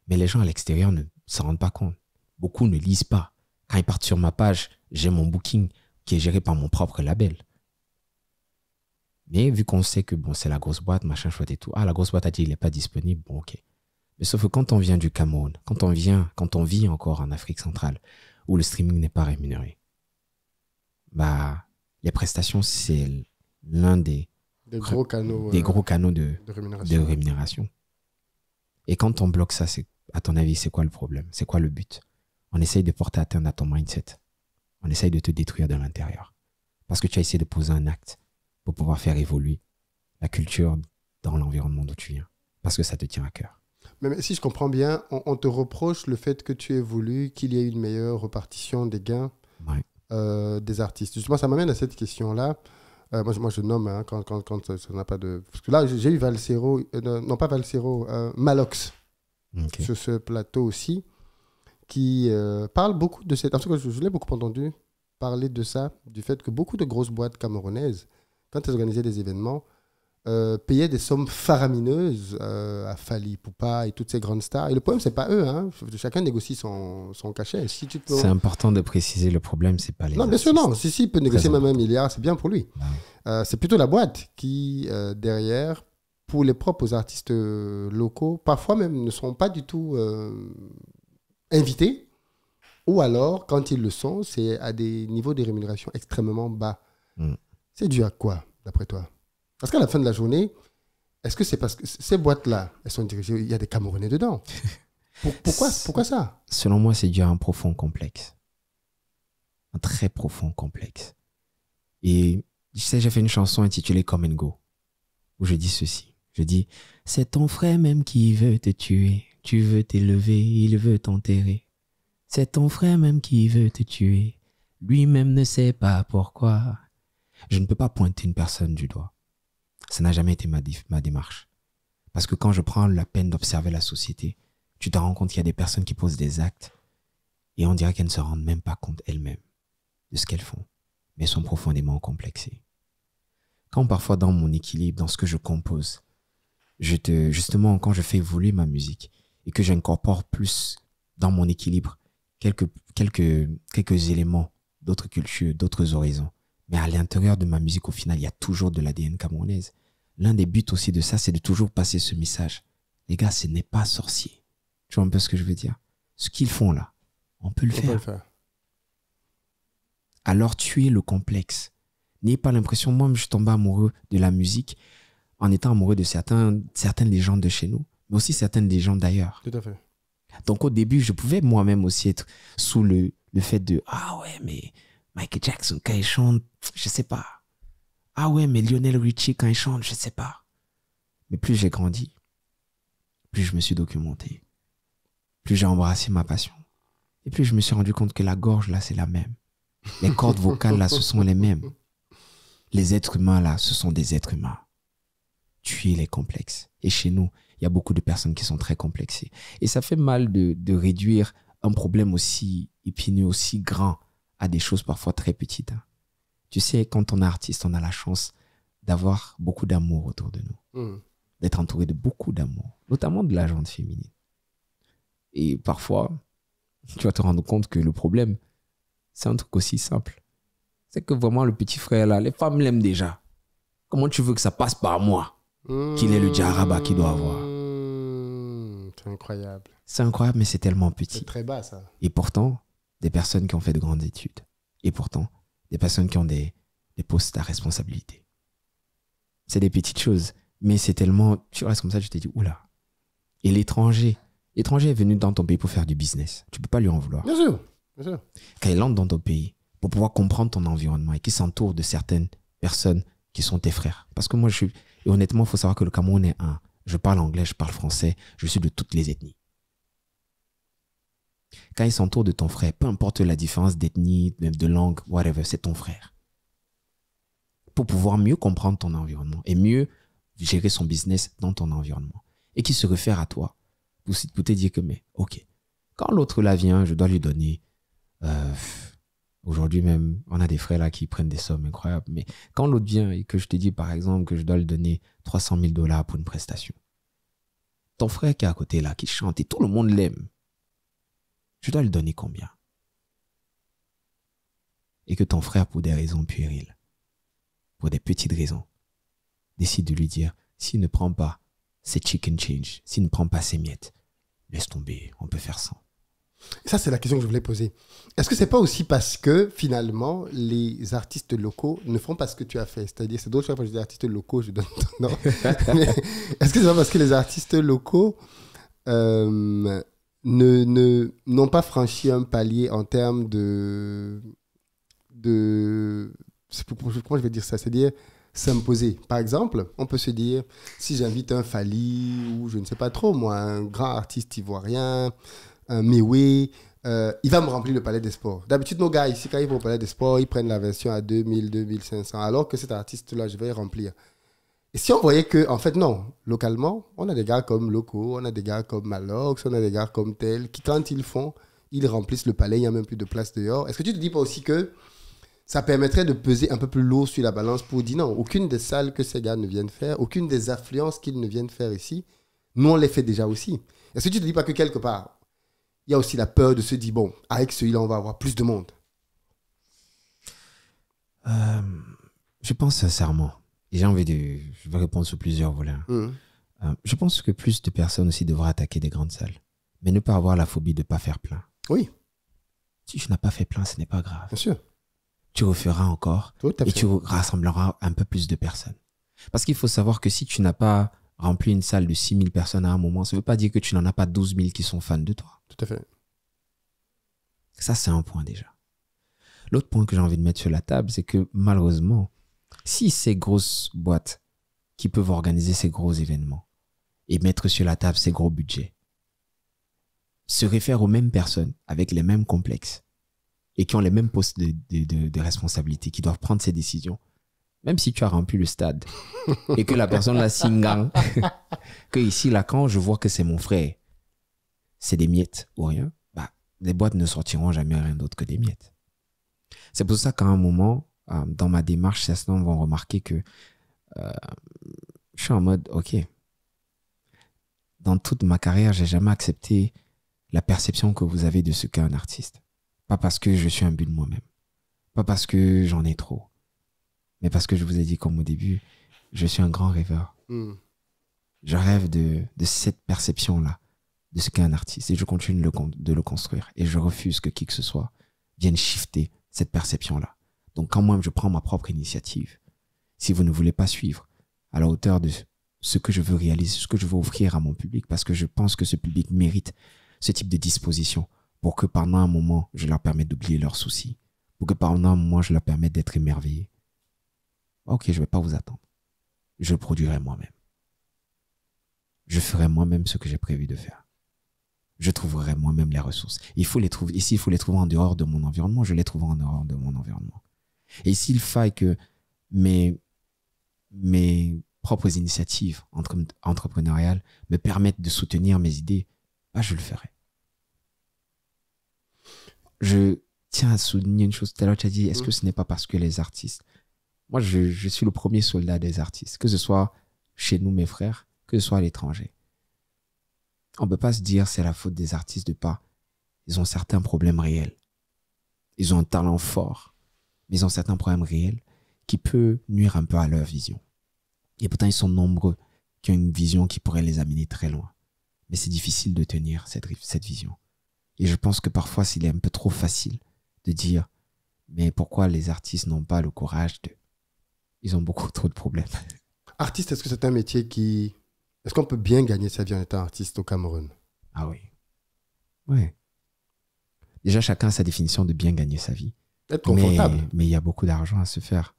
Mais les gens à l'extérieur ne s'en rendent pas compte. Beaucoup ne lisent pas. Quand ils partent sur ma page, j'ai mon booking qui est géré par mon propre label. Mais vu qu'on sait que bon, c'est la grosse boîte, machin chouette et tout. Ah, la grosse boîte a dit il n'est pas disponible. Bon, ok. Mais sauf que quand on vient du Cameroun, quand on vit encore en Afrique centrale, où le streaming n'est pas rémunéré, bah, les prestations, c'est l'un des gros canaux de rémunération. Et quand on bloque ça, à ton avis, c'est quoi le problème? C'est quoi le but? On essaye de porter atteinte à ton mindset. On essaye de te détruire de l'intérieur. Parce que tu as essayé de poser un acte pour pouvoir faire évoluer la culture dans l'environnement d'où tu viens. Parce que ça te tient à cœur. Mais si je comprends bien, on te reproche le fait que tu aies voulu qu'il y ait une meilleure répartition des gains des artistes. Justement, ça m'amène à cette question-là. Moi, je nomme hein, quand ça n'a pas de... Parce que là, j'ai eu Valsero, non pas Valsero, Malox sur ce plateau aussi, qui parle beaucoup de cette... En tout cas, je l'ai beaucoup entendu parler de ça, du fait que beaucoup de grosses boîtes camerounaises, quand elles organisaient des événements, payaient des sommes faramineuses à Fally Ipupa et toutes ces grandes stars. Et le problème, c'est pas eux. Hein. Chacun négocie son cachet. Si tu peux... C'est important de préciser, le problème, c'est pas les Non, artistes. bien sûr, non. Si il peut négocier même 1 milliard, c'est bien pour lui. C'est plutôt la boîte qui, derrière, pour les propres artistes locaux, parfois même ne sont pas du tout invités. Ou alors, quand ils le sont, c'est à des niveaux de rémunération extrêmement bas. C'est dû à quoi, d'après toi? Parce qu'à la fin de la journée, est-ce que c'est parce que ces boîtes-là, elles sont dirigées, il y a des Camerounais dedans? Pourquoi ça? Selon moi, c'est dû à un profond complexe. Un très profond complexe. Et tu sais, j'ai fait une chanson intitulée Come and Go, où je dis ceci. Je dis, c'est ton frère même qui veut te tuer. Tu veux t'élever, il veut t'enterrer. C'est ton frère même qui veut te tuer. Lui-même ne sait pas pourquoi. Je ne peux pas pointer une personne du doigt. Ça n'a jamais été ma démarche. Parce que quand je prends la peine d'observer la société, tu te rends compte qu'il y a des personnes qui posent des actes et on dirait qu'elles ne se rendent même pas compte elles-mêmes de ce qu'elles font, mais sont profondément complexées. Quand parfois dans mon équilibre, dans ce que je compose, justement quand je fais évoluer ma musique et que j'incorpore plus dans mon équilibre quelques éléments d'autres cultures, d'autres horizons, mais à l'intérieur de ma musique, au final, il y a toujours de l'ADN camerounaise. L'un des buts aussi de ça, c'est de toujours passer ce message. Les gars, ce n'est pas sorcier. Tu vois un peu ce que je veux dire? Ce qu'ils font là, on peut le faire. Alors tuez le complexe. N'ayez pas l'impression, moi, je suis tombé amoureux de la musique en étant amoureux de certaines légendes de chez nous, mais aussi certaines légendes d'ailleurs. Tout à fait. Donc au début, je pouvais moi-même aussi être sous le fait de « Ah ouais, mais... Michael Jackson, quand il chante, je sais pas. Ah ouais, mais Lionel Richie, quand il chante, je sais pas. » Mais plus j'ai grandi, plus je me suis documenté, plus j'ai embrassé ma passion. Et plus je me suis rendu compte que la gorge, là, c'est la même. Les cordes vocales, là, ce sont les mêmes. Les êtres humains, là, ce sont des êtres humains. Tuer les complexes. Et chez nous, il y a beaucoup de personnes qui sont très complexées. Et ça fait mal de réduire un problème aussi épineux, aussi grand, à des choses parfois très petites. Tu sais, quand on est artiste, on a la chance d'avoir beaucoup d'amour autour de nous. D'être entouré de beaucoup d'amour, notamment de la gente féminine. Et parfois, tu vas te rendre compte que le problème, c'est un truc aussi simple. C'est que vraiment, le petit frère, là, les femmes l'aiment déjà. Comment tu veux que ça passe par moi? Qu'il ait le djaraba qu'il doit avoir. C'est incroyable. C'est incroyable, mais c'est tellement C'est petit. très bas, ça. Et pourtant, des personnes qui ont fait de grandes études. Et pourtant, des personnes qui ont des postes à responsabilité. C'est des petites choses. Mais c'est tellement... Tu restes comme ça, tu te dis, oula. Et l'étranger est venu dans ton pays pour faire du business. Tu ne peux pas lui en vouloir. Bien sûr, bien sûr. Quand il entre dans ton pays, pour pouvoir comprendre ton environnement et qu'il s'entoure de certaines personnes qui sont tes frères. Parce que moi, et honnêtement, il faut savoir que le Cameroun est un. Je parle anglais, je parle français, je suis de toutes les ethnies. Quand il s'entoure de ton frère, peu importe la différence d'ethnie, de langue, whatever, c'est ton frère. Pour pouvoir mieux comprendre ton environnement et mieux gérer son business dans ton environnement. Et qui se réfère à toi pour te dire que, mais ok, quand l'autre là vient, je dois lui donner... Aujourd'hui même, on a des frères là qui prennent des sommes incroyables. Mais quand l'autre vient et que je te dis par exemple que je dois lui donner 300 000 $ pour une prestation, ton frère qui est à côté là, qui chante et tout le monde l'aime, je dois lui donner combien? Et que ton frère, pour des raisons puériles, pour des petites raisons, décide de lui dire, s'il ne prend pas ses chicken change, s'il ne prend pas ses miettes, laisse tomber, on peut faire sans. Ça, c'est la question que je voulais poser. Est-ce que c'est pas aussi parce que, finalement, les artistes locaux ne font pas ce que tu as fait? C'est-à-dire, c'est d'autres fois quand je dis artistes locaux, je donne ton nom. Mais est-ce que c'est pas parce que les artistes locaux n'ont pas franchi un palier en termes comment je vais dire ça? C'est-à-dire s'imposer. Par exemple, on peut se dire, si j'invite un Fally ou je ne sais pas trop, moi, un grand artiste ivoirien, un Mewe, il va me remplir le Palais des Sports. D'habitude, nos gars ici, quand ils vont au Palais des Sports, ils prennent la version à 2000, 2500, alors que cet artiste-là, je vais le remplir. Et si on voyait que, en fait, non, localement, on a des gars comme Loco, on a des gars comme Malox, on a des gars comme tel, qui, quand ils font, ils remplissent le palais, il n'y a même plus de place dehors. Est-ce que tu ne te dis pas aussi que ça permettrait de peser un peu plus lourd sur la balance pour dire non, aucune des salles que ces gars ne viennent faire, aucune des affluences qu'ils ne viennent faire ici, nous, on les fait déjà aussi. Est-ce que tu ne te dis pas que quelque part, il y a aussi la peur de se dire, bon, avec celui-là, on va avoir plus de monde? Je pense sincèrement, et je vais répondre sur plusieurs volets. Je pense que plus de personnes aussi devraient attaquer des grandes salles, mais ne pas avoir la phobie de ne pas faire plein. Oui. Si tu n'as pas fait plein, ce n'est pas grave. Bien sûr. Tu referas encore et tu rassembleras un peu plus de personnes. Parce qu'il faut savoir que si tu n'as pas rempli une salle de 6 000 personnes à un moment, ça ne veut pas dire que tu n'en as pas 12 000 qui sont fans de toi. Tout à fait. Ça, c'est un point déjà. L'autre point que j'ai envie de mettre sur la table, c'est que malheureusement, si ces grosses boîtes qui peuvent organiser ces gros événements et mettre sur la table ces gros budgets se réfèrent aux mêmes personnes avec les mêmes complexes et qui ont les mêmes postes de responsabilité, qui doivent prendre ces décisions, même si tu as rempli le stade et que la personne la singang, que ici, là, quand je vois que c'est mon frère, c'est des miettes ou rien, bah, les boîtes ne sortiront jamais rien d'autre que des miettes. C'est pour ça qu'à un moment, dans ma démarche, certains vont remarquer que je suis en mode, ok, dans toute ma carrière, j'ai jamais accepté la perception que vous avez de ce qu'est un artiste. Pas parce que je suis un but de moi-même, pas parce que j'en ai trop, mais parce que je vous ai dit comme au début, je suis un grand rêveur. Je rêve de cette perception-là, de ce qu'est un artiste, et je continue de le construire. Et je refuse que qui que ce soit vienne shifter cette perception-là. Donc quand moi, je prends ma propre initiative, si vous ne voulez pas suivre à la hauteur de ce que je veux réaliser, ce que je veux offrir à mon public, parce que je pense que ce public mérite ce type de disposition pour que pendant un moment, je leur permette d'oublier leurs soucis, pour que pendant un moment, je leur permette d'être émerveillés. Ok, je ne vais pas vous attendre. Je le produirai moi-même. Je ferai moi-même ce que j'ai prévu de faire. Je trouverai moi-même les ressources. Il faut les trouver. Ici, il faut les trouver en dehors de mon environnement. Je les trouverai en dehors de mon environnement. Et s'il faille que mes propres initiatives entrepreneuriales me permettent de soutenir mes idées, bah, je le ferai. Je tiens à souligner une chose. Tout à l'heure, tu as dit, est-ce que ce n'est pas parce que les artistes... Moi, je suis le premier soldat des artistes, que ce soit chez nous, mes frères, que ce soit à l'étranger. On ne peut pas se dire c'est la faute des artistes de pas. Ils ont certains problèmes réels. Ils ont un talent fort. mais ils ont certains problèmes réels qui peuvent nuire un peu à leur vision. Et pourtant, ils sont nombreux qui ont une vision qui pourrait les amener très loin. Mais c'est difficile de tenir cette vision. Et je pense que parfois, s'il est un peu trop facile de dire « Mais pourquoi les artistes n'ont pas le courage de... » Ils ont beaucoup trop de problèmes. Artiste, est-ce que c'est un métier qui... Est-ce qu'on peut bien gagner sa vie en étant artiste au Cameroun? Ah oui. Ouais. Déjà, chacun a sa définition de bien gagner sa vie. Être confortable. Mais il y a beaucoup d'argent à se faire.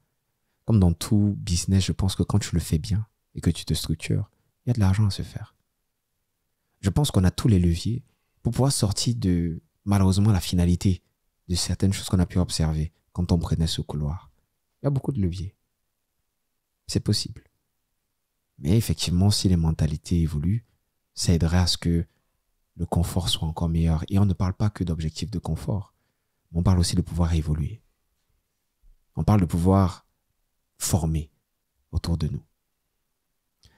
Comme dans tout business, je pense que quand tu le fais bien et que tu te structures, il y a de l'argent à se faire. Je pense qu'on a tous les leviers pour pouvoir sortir de, malheureusement, la finalité de certaines choses qu'on a pu observer quand on prenait ce couloir. Il y a beaucoup de leviers. C'est possible. Mais effectivement, si les mentalités évoluent, ça aiderait à ce que le confort soit encore meilleur. Et on ne parle pas que d'objectifs de confort. On parle aussi de pouvoir évoluer. On parle de pouvoir former autour de nous.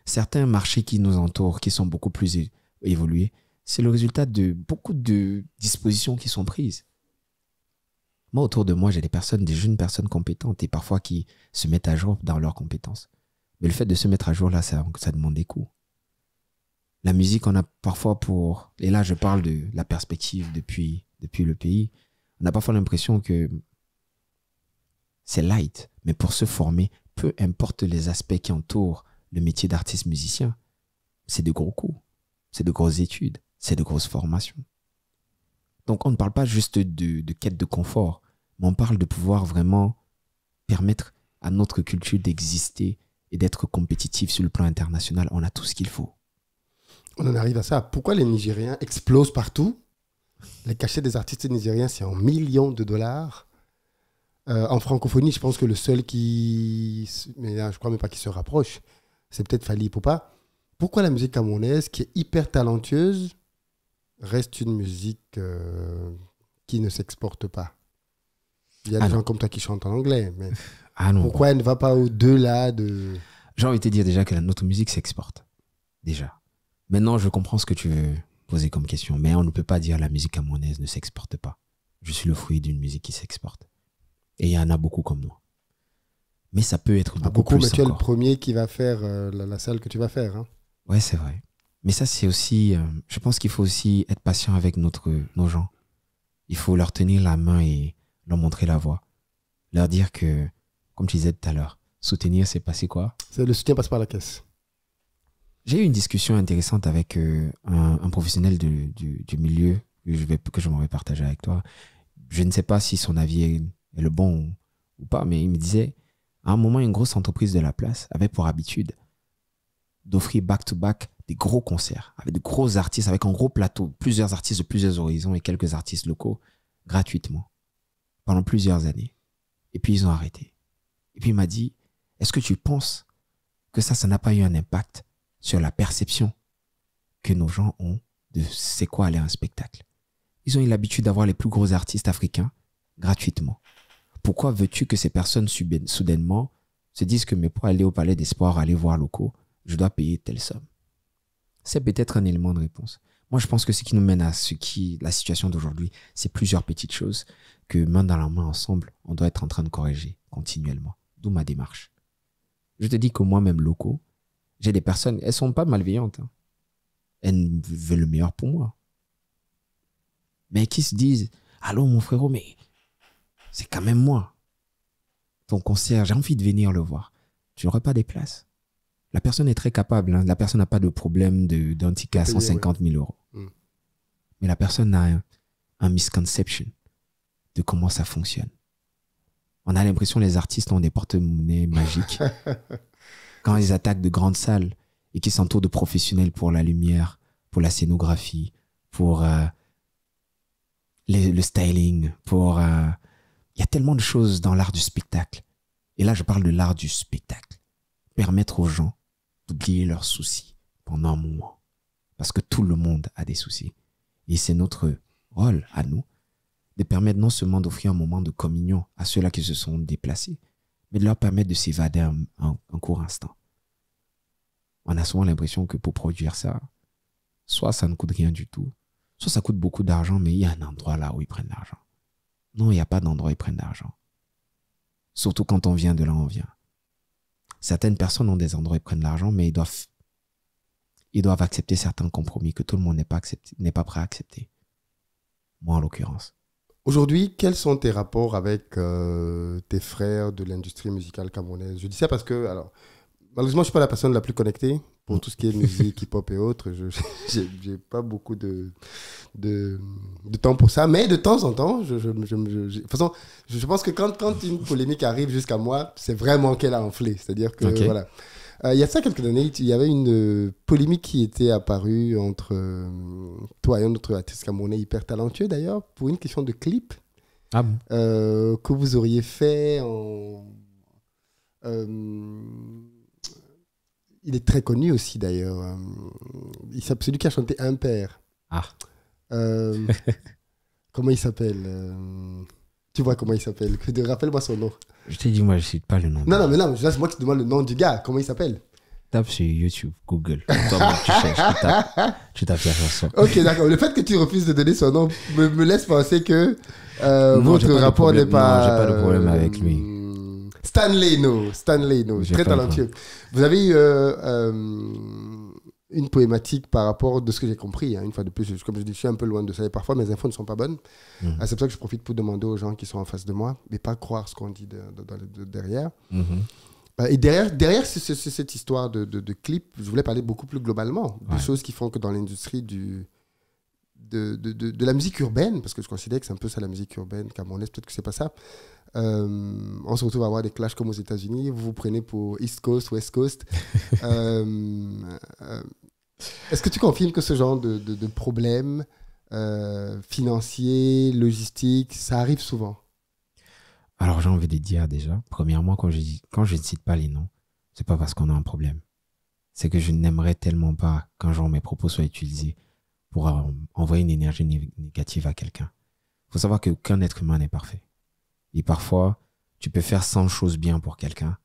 Certains marchés qui nous entourent, qui sont beaucoup plus évolués, c'est le résultat de beaucoup de dispositions qui sont prises. Moi, autour de moi, j'ai des jeunes personnes compétentes et parfois qui se mettent à jour dans leurs compétences. Mais le fait de se mettre à jour, là, ça demande des coûts. La musique, on a parfois et là, je parle de la perspective depuis le pays, on a parfois l'impression que c'est light, mais pour se former, peu importe les aspects qui entourent le métier d'artiste musicien, c'est de gros coûts, c'est de grosses études, c'est de grosses formations. Donc, on ne parle pas juste de quête de confort, mais on parle de pouvoir vraiment permettre à notre culture d'exister et d'être compétitif sur le plan international. On a tout ce qu'il faut. On en arrive à ça. Pourquoi les Nigériens explosent partout? Les cachets des artistes nigériens, c'est en millions de dollars. En francophonie, je pense que le seul mais là, je crois même pas qu'il se rapproche, c'est peut-être Fally Ipupa. Pourquoi la musique camerounaise, qui est hyper talentueuse, reste une musique qui ne s'exporte pas? Il y a des gens comme toi qui chantent en anglais, mais pourquoi elle ne va pas au-delà de... J'ai envie de te dire déjà que notre musique s'exporte. Déjà. Maintenant, je comprends ce que tu veux poser comme question, mais on ne peut pas dire la musique camerounaise ne s'exporte pas. Je suis le fruit d'une musique qui s'exporte. Et il y en a beaucoup comme moi. Mais ça peut être beaucoup plus mais tu es encore. le premier qui va faire la salle que tu vas faire. Hein. Ouais, c'est vrai. Mais ça, c'est aussi... je pense qu'il faut aussi être patient avec nos gens. Il faut leur tenir la main et leur montrer la voie. Leur dire que, comme tu disais tout à l'heure, soutenir, c'est passer quoi? Le soutien passe par la caisse. J'ai eu une discussion intéressante avec un professionnel du milieu que je m'aurais partagé avec toi. Je ne sais pas si son avis est le bon ou pas, mais il me disait, à un moment, une grosse entreprise de la place avait pour habitude d'offrir back-to-back des gros concerts avec de gros artistes, avec un gros plateau, plusieurs artistes de plusieurs horizons et quelques artistes locaux gratuitement pendant plusieurs années. Et puis, ils ont arrêté. Et puis, il m'a dit, est-ce que tu penses que ça n'a pas eu un impact sur la perception que nos gens ont de c'est quoi aller à un spectacle? Ils ont eu l'habitude d'avoir les plus gros artistes africains gratuitement. Pourquoi veux-tu que ces personnes soudainement se disent que mais pour aller au Palais des Sports, aller voir locaux, je dois payer telle somme? C'est peut-être un élément de réponse. Moi, je pense que ce qui nous mène à la situation d'aujourd'hui, c'est plusieurs petites choses que main dans la main ensemble, on doit être en train de corriger continuellement. D'où ma démarche. Je te dis que moi-même locaux, j'ai des personnes, elles sont pas malveillantes. Hein. Elles veulent le meilleur pour moi. Mais qui se disent, allô mon frérot, mais c'est quand même moi. Ton concert, j'ai envie de venir le voir. Tu n'auras pas des places. La personne est très capable. Hein. La personne n'a pas de problème d'un ticket à 150 000 euros. Mais la personne a un misconception de comment ça fonctionne. On a l'impression que les artistes ont des porte-monnaies magiques. Quand ils attaquent de grandes salles et qu'ils s'entourent de professionnels pour la lumière, pour la scénographie, pour le styling, il y a tellement de choses dans l'art du spectacle. Et là, je parle de l'art du spectacle. Permettre aux gens d'oublier leurs soucis pendant un moment. Parce que tout le monde a des soucis. Et c'est notre rôle à nous de permettre non seulement d'offrir un moment de communion à ceux-là qui se sont déplacés, mais de leur permettre de s'évader un court instant. On a souvent l'impression que pour produire ça, soit ça ne coûte rien du tout, soit ça coûte beaucoup d'argent, mais il y a un endroit là où ils prennent l'argent. Non, il n'y a pas d'endroit où ils prennent l'argent. Surtout quand on vient de là où on vient. Certaines personnes ont des endroits où ils prennent l'argent, mais ils doivent accepter certains compromis que tout le monde n'est pas prêt à accepter. Moi, en l'occurrence. Aujourd'hui, quels sont tes rapports avec tes frères de l'industrie musicale camerounaise? Je dis ça parce que, alors, malheureusement, je ne suis pas la personne la plus connectée pour tout ce qui est musique, hip-hop et autres. Je n'ai pas beaucoup de temps pour ça. Mais de temps en temps, de toute façon, je pense que quand une polémique arrive jusqu'à moi, c'est vraiment qu'elle a enflé. C'est-à-dire que, Okay. voilà. Il y a ça quelques années, il y avait une polémique qui était apparue entre toi et un autre artiste camerounais hyper talentueux d'ailleurs, pour une question de clip Ah bon? que vous auriez fait en... il est très connu aussi d'ailleurs. C'est celui qui a chanté Impair. Ah. Comment il s'appelle tu vois comment il s'appelle? Rappelle-moi son nom. Je t'ai dit, moi, je ne cite pas le nom. Non, mais là, c'est moi qui te demande le nom du gars. Comment il s'appelle? Tape sur YouTube, Google. Toi, tu cherches, tu tapes la chanson. Ok, d'accord. Le fait que tu refuses de donner son nom me laisse penser que votre rapport n'est pas... Non, j'ai pas de problème avec lui. Stanley No. Très talentueux. Vous avez eu une problématique par rapport de ce que j'ai compris. Hein, une fois de plus, comme je dis, je suis un peu loin de ça. Et parfois, mes infos ne sont pas bonnes. C'est pour ça que je profite pour demander aux gens qui sont en face de moi, mais pas croire ce qu'on dit derrière. Et derrière cette histoire de clip, je voulais parler beaucoup plus globalement des choses qui font que dans l'industrie de la musique urbaine, parce que je considère que c'est un peu ça la musique urbaine camerounaise, peut-être que c'est pas ça. On se retrouve à avoir des clashs comme aux États-Unis. Vous prenez pour East Coast, West Coast. Est-ce que tu confirmes que ce genre de problèmes financiers, logistiques, ça arrive souvent? Alors, j'ai envie de dire déjà, premièrement, quand je ne cite pas les noms, c'est pas parce qu'on a un problème. C'est que je n'aimerais tellement pas qu'un jour mes propos soient utilisés pour envoyer une énergie négative à quelqu'un. Il faut savoir qu'aucun être humain n'est parfait. Et parfois, tu peux faire 100 choses bien pour quelqu'un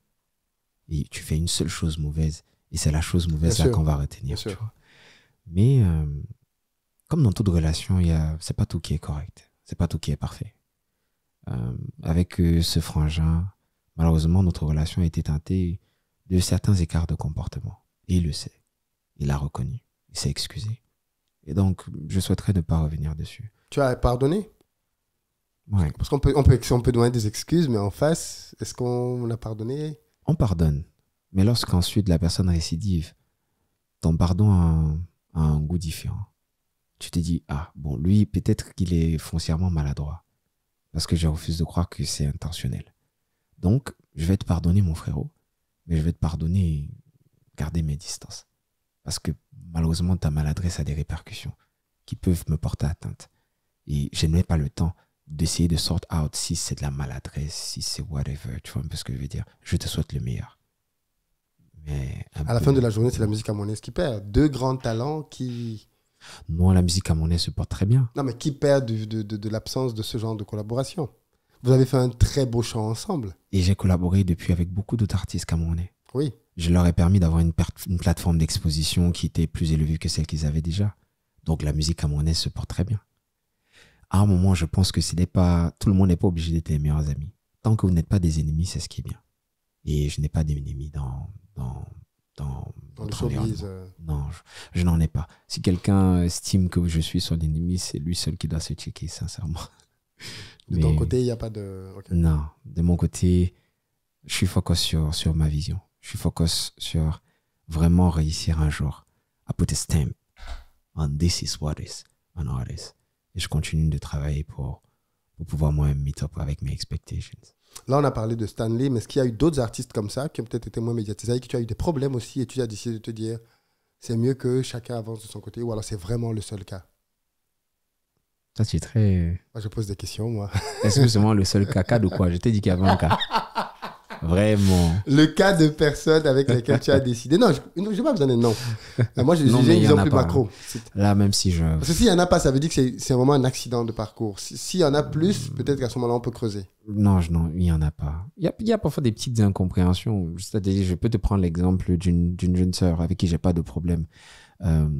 et tu fais une seule chose mauvaise et c'est la chose mauvaise là qu'on va retenir. Tu vois. Mais comme dans toute relation, c'est pas tout qui est correct. C'est pas tout qui est parfait. Avec ce frangin, malheureusement, notre relation a été teintée de certains écarts de comportement. Et il le sait. Il l'a reconnu. Il s'est excusé. Et donc, je souhaiterais ne pas revenir dessus. Tu as pardonné? Ouais. Parce qu'on peut donner des excuses, mais en face, est-ce qu'on a pardonné? On pardonne. Mais lorsqu'ensuite la personne récidive, ton pardon a un goût différent. Tu te dis, ah, bon, lui, peut-être qu'il est foncièrement maladroit. Parce que je refuse de croire que c'est intentionnel. Donc, je vais te pardonner, mon frérot. Mais je vais te pardonner et garder mes distances. Parce que malheureusement, ta maladresse a des répercussions qui peuvent me porter atteinte. Et je n'ai pas le temps d'essayer de sort out si c'est de la maladresse, si c'est whatever. Tu vois un peu ce que je veux dire? Je te souhaite le meilleur. Mais à la fin de la journée, c'est la musique camerounaise qui perd. Deux grands talents qui... Non, la musique camerounaise se porte très bien. Non, mais qui perd de l'absence de ce genre de collaboration. Vous avez fait un très beau chant ensemble. Et j'ai collaboré depuis avec beaucoup d'autres artistes camerounais. Oui. Je leur ai permis d'avoir une plateforme d'exposition qui était plus élevée que celle qu'ils avaient déjà. Donc la musique camerounaise se porte très bien. À un moment, je pense que tout le monde n'est pas obligé d'être les meilleurs amis. Tant que vous n'êtes pas des ennemis, c'est ce qui est bien. Et je n'ai pas d'ennemis dans le showbiz. Non, je n'en ai pas. Si quelqu'un estime que je suis son ennemi, c'est lui seul qui doit se checker, sincèrement. De ton côté, il n'y a pas de... Okay. Non, de mon côté, je suis focus sur ma vision. Je suis focus sur vraiment réussir un jour à put a stamp on this is what is an artist. Et je continue de travailler pour pouvoir moi meet up avec mes expectations. Là, on a parlé de Stanley, mais est-ce qu'il y a eu d'autres artistes comme ça qui ont peut-être été moins médiatisés et que tu as eu des problèmes aussi et tu as décidé de te dire c'est mieux que chacun avance de son côté ou alors c'est vraiment le seul cas? Ça, c'est très... Moi, je pose des questions, moi. Est-ce que c'est vraiment le seul cas de quoi? Je t'ai dit qu'il y avait un cas. Vraiment. Le cas de personnes avec lesquelles tu as décidé. Non, je n'ai pas besoin de nom. Moi, j'ai une vision plus macro. Là, même si je... Parce que s'il n'y en a pas, ça veut dire que c'est vraiment un accident de parcours. S'il y en a plus, peut-être qu'à ce moment-là, on peut creuser. Non, il n'y en a pas. Il y a parfois des petites incompréhensions. C'est-à-dire, je peux te prendre l'exemple d'une jeune sœur avec qui je n'ai pas de problème. Elle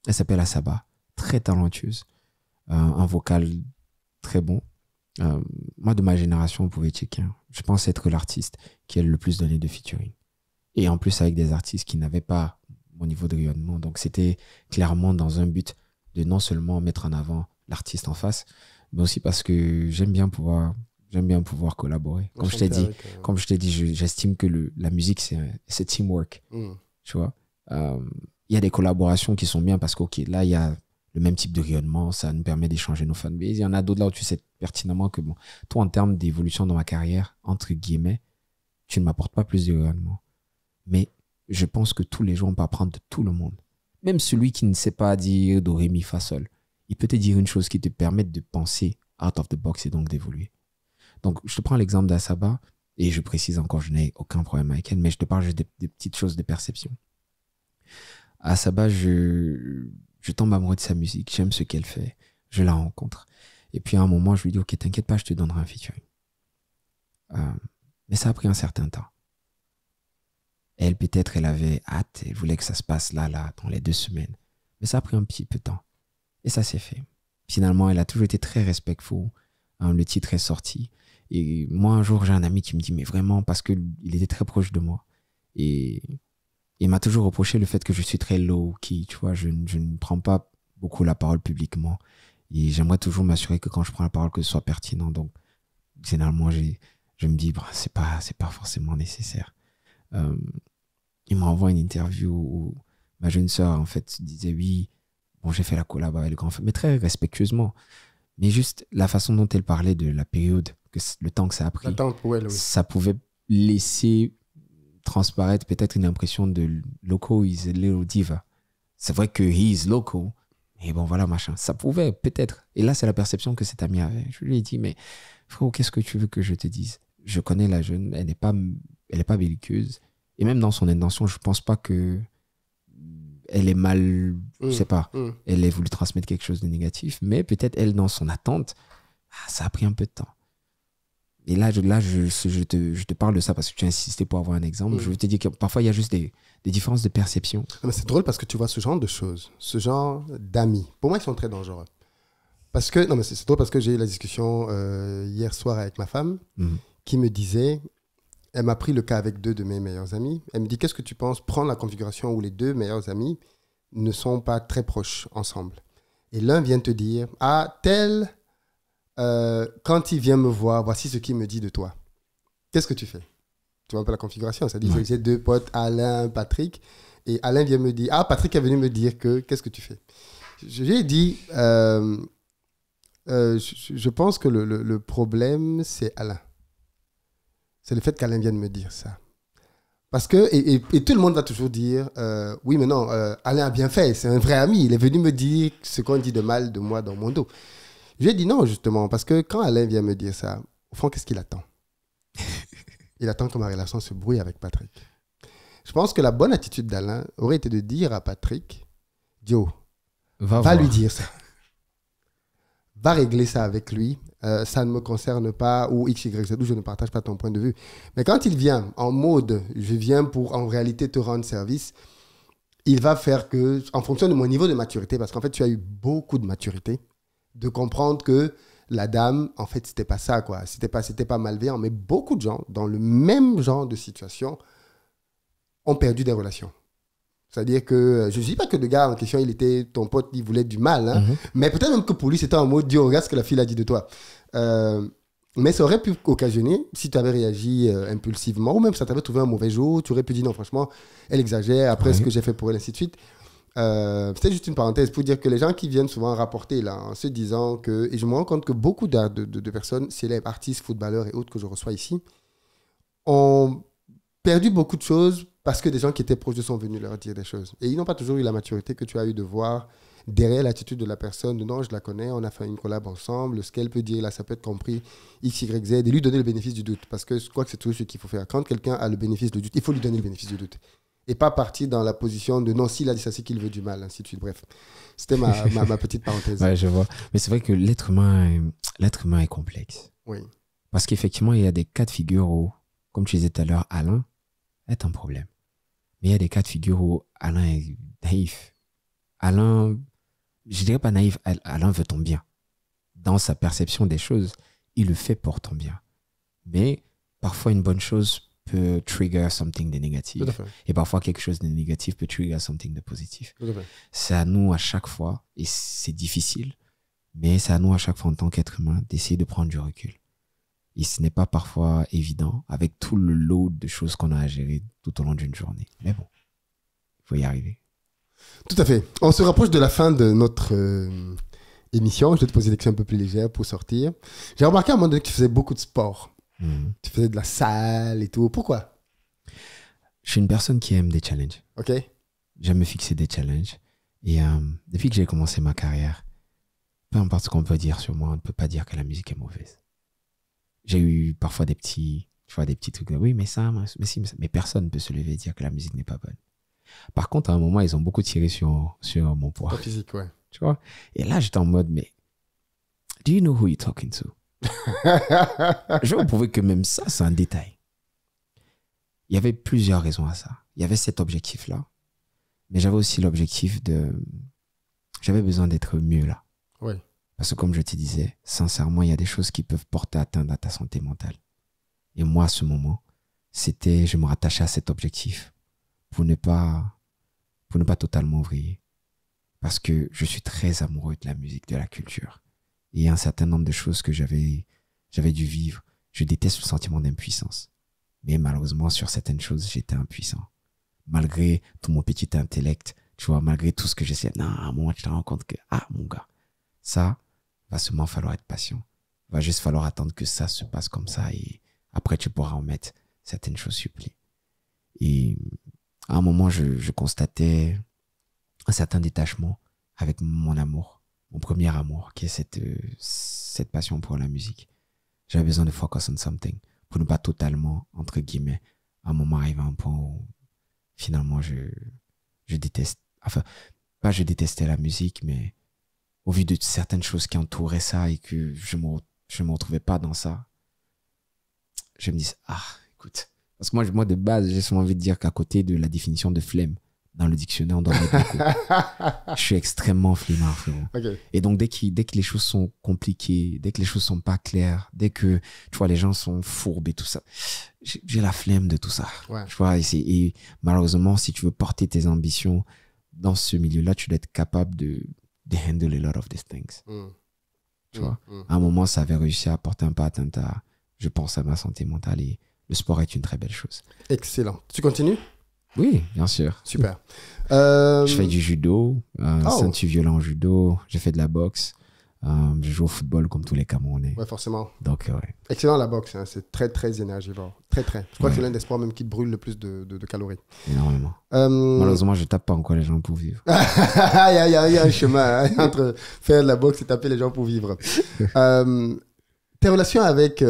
s'appelle Asaba, très talentueuse. Un vocal très bon. moi, de ma génération, vous pouvez checker. Hein. Je pense être l'artiste qui a le plus donné de featuring. Et en plus, avec des artistes qui n'avaient pas mon niveau de rayonnement. Donc, c'était clairement dans un but de non seulement mettre en avant l'artiste en face, mais aussi parce que j'aime bien pouvoir collaborer. Comme je t'ai dit, j'estime que la musique, c'est teamwork. Tu vois, il y a des collaborations qui sont bien parce que, OK, là, il y a le même type de rayonnement, ça nous permet d'échanger nos fanbases. Il y en a d'autres là où tu sais pertinemment que, bon, toi, en termes d'évolution dans ma carrière, entre guillemets, tu ne m'apportes pas plus de rayonnement. Mais je pense que tous les jours, on peut apprendre de tout le monde. Même celui qui ne sait pas dire do, ré, mi, fa, sol. Il peut te dire une chose qui te permette de penser out of the box et donc d'évoluer. Donc, je te prends l'exemple d'Asaba et je précise encore, je n'ai aucun problème avec elle, mais je te parle juste des petites choses de perception. Asaba, je tombe amoureux de sa musique, j'aime ce qu'elle fait, je la rencontre. Et puis à un moment, je lui dis, OK, t'inquiète pas, je te donnerai un featuring. Mais ça a pris un certain temps. Elle, peut-être, elle avait hâte, elle voulait que ça se passe là, dans les 2 semaines. Mais ça a pris un petit peu de temps. Et ça s'est fait. Finalement, elle a toujours été très respectful. Le titre est sorti. Et moi, un jour, j'ai un ami qui me dit, mais vraiment, parce qu'il était très proche de moi. Et il m'a toujours reproché le fait que je suis très low-key, tu vois, je ne prends pas beaucoup la parole publiquement. Et j'aimerais toujours m'assurer que quand je prends la parole, que ce soit pertinent. Donc, généralement, je me dis, bah, c'est pas forcément nécessaire. Il m'envoie une interview où ma jeune sœur, en fait, disait, oui, bon, j'ai fait la collab avec le grand frère, mais très respectueusement. Mais juste la façon dont elle parlait de la période, le temps que ça a pris, ça pouvait laisser transparaître peut-être une impression de loco is a little diva. C'est vrai que he is loco, mais bon, voilà, machin. Ça pouvait, peut-être. Et là, c'est la perception que cet ami avait. Je lui ai dit, mais frérot, qu'est-ce que tu veux que je te dise? Je connais la jeune, elle n'est pas belliqueuse. Et même dans son intention, je pense pas que elle est mal, je sais pas, elle ait voulu transmettre quelque chose de négatif, mais peut-être elle, dans son attente, ça a pris un peu de temps. Et là, je te parle de ça parce que tu as insisté pour avoir un exemple. Je veux te dire que parfois, il y a juste des différences de perception. C'est drôle parce que tu vois ce genre de choses, ce genre d'amis. Pour moi, ils sont très dangereux. Parce que, non, mais c'est drôle parce que j'ai eu la discussion hier soir avec ma femme qui me disait, elle m'a pris le cas avec 2 de mes meilleurs amis. Elle me dit, qu'est-ce que tu penses prendre la configuration où les 2 meilleurs amis ne sont pas très proches ensemble. Et l'un vient te dire, ah, tel... quand il vient me voir, voici ce qu'il me dit de toi. Qu'est-ce que tu fais? Tu vois un peu la configuration. Ça dit, j'ai 2 potes, Alain, Patrick. Et Alain vient me dire, ah, Patrick est venu me dire que, qu'est-ce que tu fais? Je lui ai dit, je pense que le problème, c'est Alain. C'est le fait qu'Alain vienne me dire ça. Parce que, et tout le monde va toujours dire, oui, mais non, Alain a bien fait, c'est un vrai ami. Il est venu me dire ce qu'on dit de mal de moi dans mon dos. Je lui ai dit non, justement, parce que quand Alain vient me dire ça, au fond, qu'est-ce qu'il attend? Il attend que ma relation se brouille avec Patrick. Je pense que la bonne attitude d'Alain aurait été de dire à Patrick, Dio, va lui dire ça. Va régler ça avec lui. Ça ne me concerne pas, ou X, Y, Z, ou je ne partage pas ton point de vue. Mais quand il vient en mode, je viens pour en réalité te rendre service, il va faire que, en fonction de mon niveau de maturité, parce qu'en fait, tu as eu beaucoup de maturité, de comprendre que la dame, en fait, c'était pas ça, quoi. C'était pas malveillant, mais beaucoup de gens, dans le même genre de situation, ont perdu des relations. C'est-à-dire que, je ne dis pas que le gars en question, il était ton pote, il voulait du mal, hein, mais peut-être même que pour lui, c'était en mode, Dieu, regarde ce que la fille a dit de toi. Mais ça aurait pu occasionner, si tu avais réagi impulsivement, ou même si ça t'avait trouvé un mauvais jour, tu aurais pu dire, non, franchement, elle exagère, après ce que j'ai fait pour elle, ainsi de suite. C'était juste une parenthèse pour dire que les gens qui viennent souvent rapporter là, en se disant que, et je me rends compte que beaucoup de personnes, célèbres, artistes, footballeurs et autres que je reçois ici, ont perdu beaucoup de choses parce que des gens qui étaient proches d'eux sont venus leur dire des choses. Et ils n'ont pas toujours eu la maturité que tu as eu de voir derrière l'attitude de la personne, de non, je la connais, on a fait une collab ensemble, ce qu'elle peut dire là, ça peut être compris, X, Y, Z, et lui donner le bénéfice du doute. Parce que je crois que c'est toujours ce qu'il faut faire. Quand quelqu'un a le bénéfice du doute, il faut lui donner le bénéfice du doute. Et pas partir dans la position de non, s'il a dit ça, c'est qu'il veut du mal, ainsi de suite. Bref, c'était ma petite parenthèse. Ouais, je vois. Mais c'est vrai que l'être humain est complexe. Oui. Parce qu'effectivement, il y a des cas de figure où, comme tu disais tout à l'heure, Alain est un problème. Mais il y a des cas de figure où Alain est naïf. Alain, je dirais pas naïf, Alain veut ton bien. Dans sa perception des choses, il le fait pour ton bien. Mais parfois, une bonne chose peut trigger something de négatif. Tout à fait. Et parfois, quelque chose de négatif peut trigger something de positif. Tout à fait. C'est à nous à chaque fois, et c'est difficile, mais c'est à nous à chaque fois en tant qu'être humain d'essayer de prendre du recul. Et ce n'est pas parfois évident avec tout le load de choses qu'on a à gérer tout au long d'une journée. Mais bon, il faut y arriver. Tout à fait. On se rapproche de la fin de notre émission. Je vais te poser des questions un peu plus légères pour sortir. J'ai remarqué à un moment donné que tu faisais beaucoup de sport. Tu faisais de la salle et tout. Pourquoi? Je suis une personne qui aime des challenges. Ok. J'aime me fixer des challenges. Et depuis que j'ai commencé ma carrière, peu importe ce qu'on peut dire sur moi, on ne peut pas dire que la musique est mauvaise. J'ai eu parfois des petits trucs. Oui, mais ça, mais si, mais personne ne peut se lever et dire que la musique n'est pas bonne. Par contre, à un moment, ils ont beaucoup tiré sur mon poids. Ton physique, ouais. Tu vois? Et là, j'étais en mode, mais do you know who you're talking to? Je vais vous prouver que même ça, c'est un détail. Il y avait plusieurs raisons à ça. Il y avait cet objectif-là, mais j'avais aussi l'objectif j'avais besoin d'être mieux là. Ouais. Parce que comme je te disais, sincèrement, il y a des choses qui peuvent porter atteinte à ta santé mentale. Et moi, à ce moment, je me rattachais à cet objectif pour ne pas totalement vriller. Parce que je suis très amoureux de la musique, de la culture. Et il y a un certain nombre de choses que j'avais dû vivre. Je déteste le sentiment d'impuissance. Mais malheureusement, sur certaines choses, j'étais impuissant. Malgré tout mon petit intellect, tu vois, malgré tout ce que j'essayais. Non, à un moment, tu te rends compte que, mon gars, ça, va seulement falloir être patient. Va juste falloir attendre que ça se passe comme ça et après, tu pourras en mettre certaines choses supplées. Et à un moment, je constatais un certain détachement avec mon amour, mon premier amour, qui est cette passion pour la musique. J'avais besoin de focus on something pour ne pas totalement, entre guillemets, à un moment arriver à un point où finalement je déteste, enfin, pas je détestais la musique, mais au vu de certaines choses qui entouraient ça et que je me retrouvais pas dans ça, je me dis, écoute, parce que moi de base, j'ai souvent envie de dire qu'à côté de la définition de flemme, dans le dictionnaire, on doit mettre beaucoup. Je suis extrêmement flemmard, frérot. Okay. Et donc, dès que les choses sont compliquées, dès que les choses sont pas claires, dès que, tu vois, les gens sont fourbes et tout ça, j'ai la flemme de tout ça. Ouais. Tu vois, et malheureusement, si tu veux porter tes ambitions dans ce milieu-là, tu dois être capable de handle a lot of these things. Tu vois, à un moment, ça avait réussi à porter un pas atteinte à, je pense, à ma santé mentale et le sport est une très belle chose. Excellent. Tu continues? Oui, bien sûr. Super. Je fais du judo, ceinture violet en judo, j'ai fait de la boxe, je joue au football comme tous les Camerounais. Ouais, forcément. Donc, ouais. Excellent la boxe, hein. C'est très, très énergivore. Très, très. Je crois que c'est l'un des sports même qui brûle le plus de calories. Énormément. Malheureusement, je tape pas encore les gens pour vivre. Il y a un chemin entre faire de la boxe et taper les gens pour vivre. Tes relations avec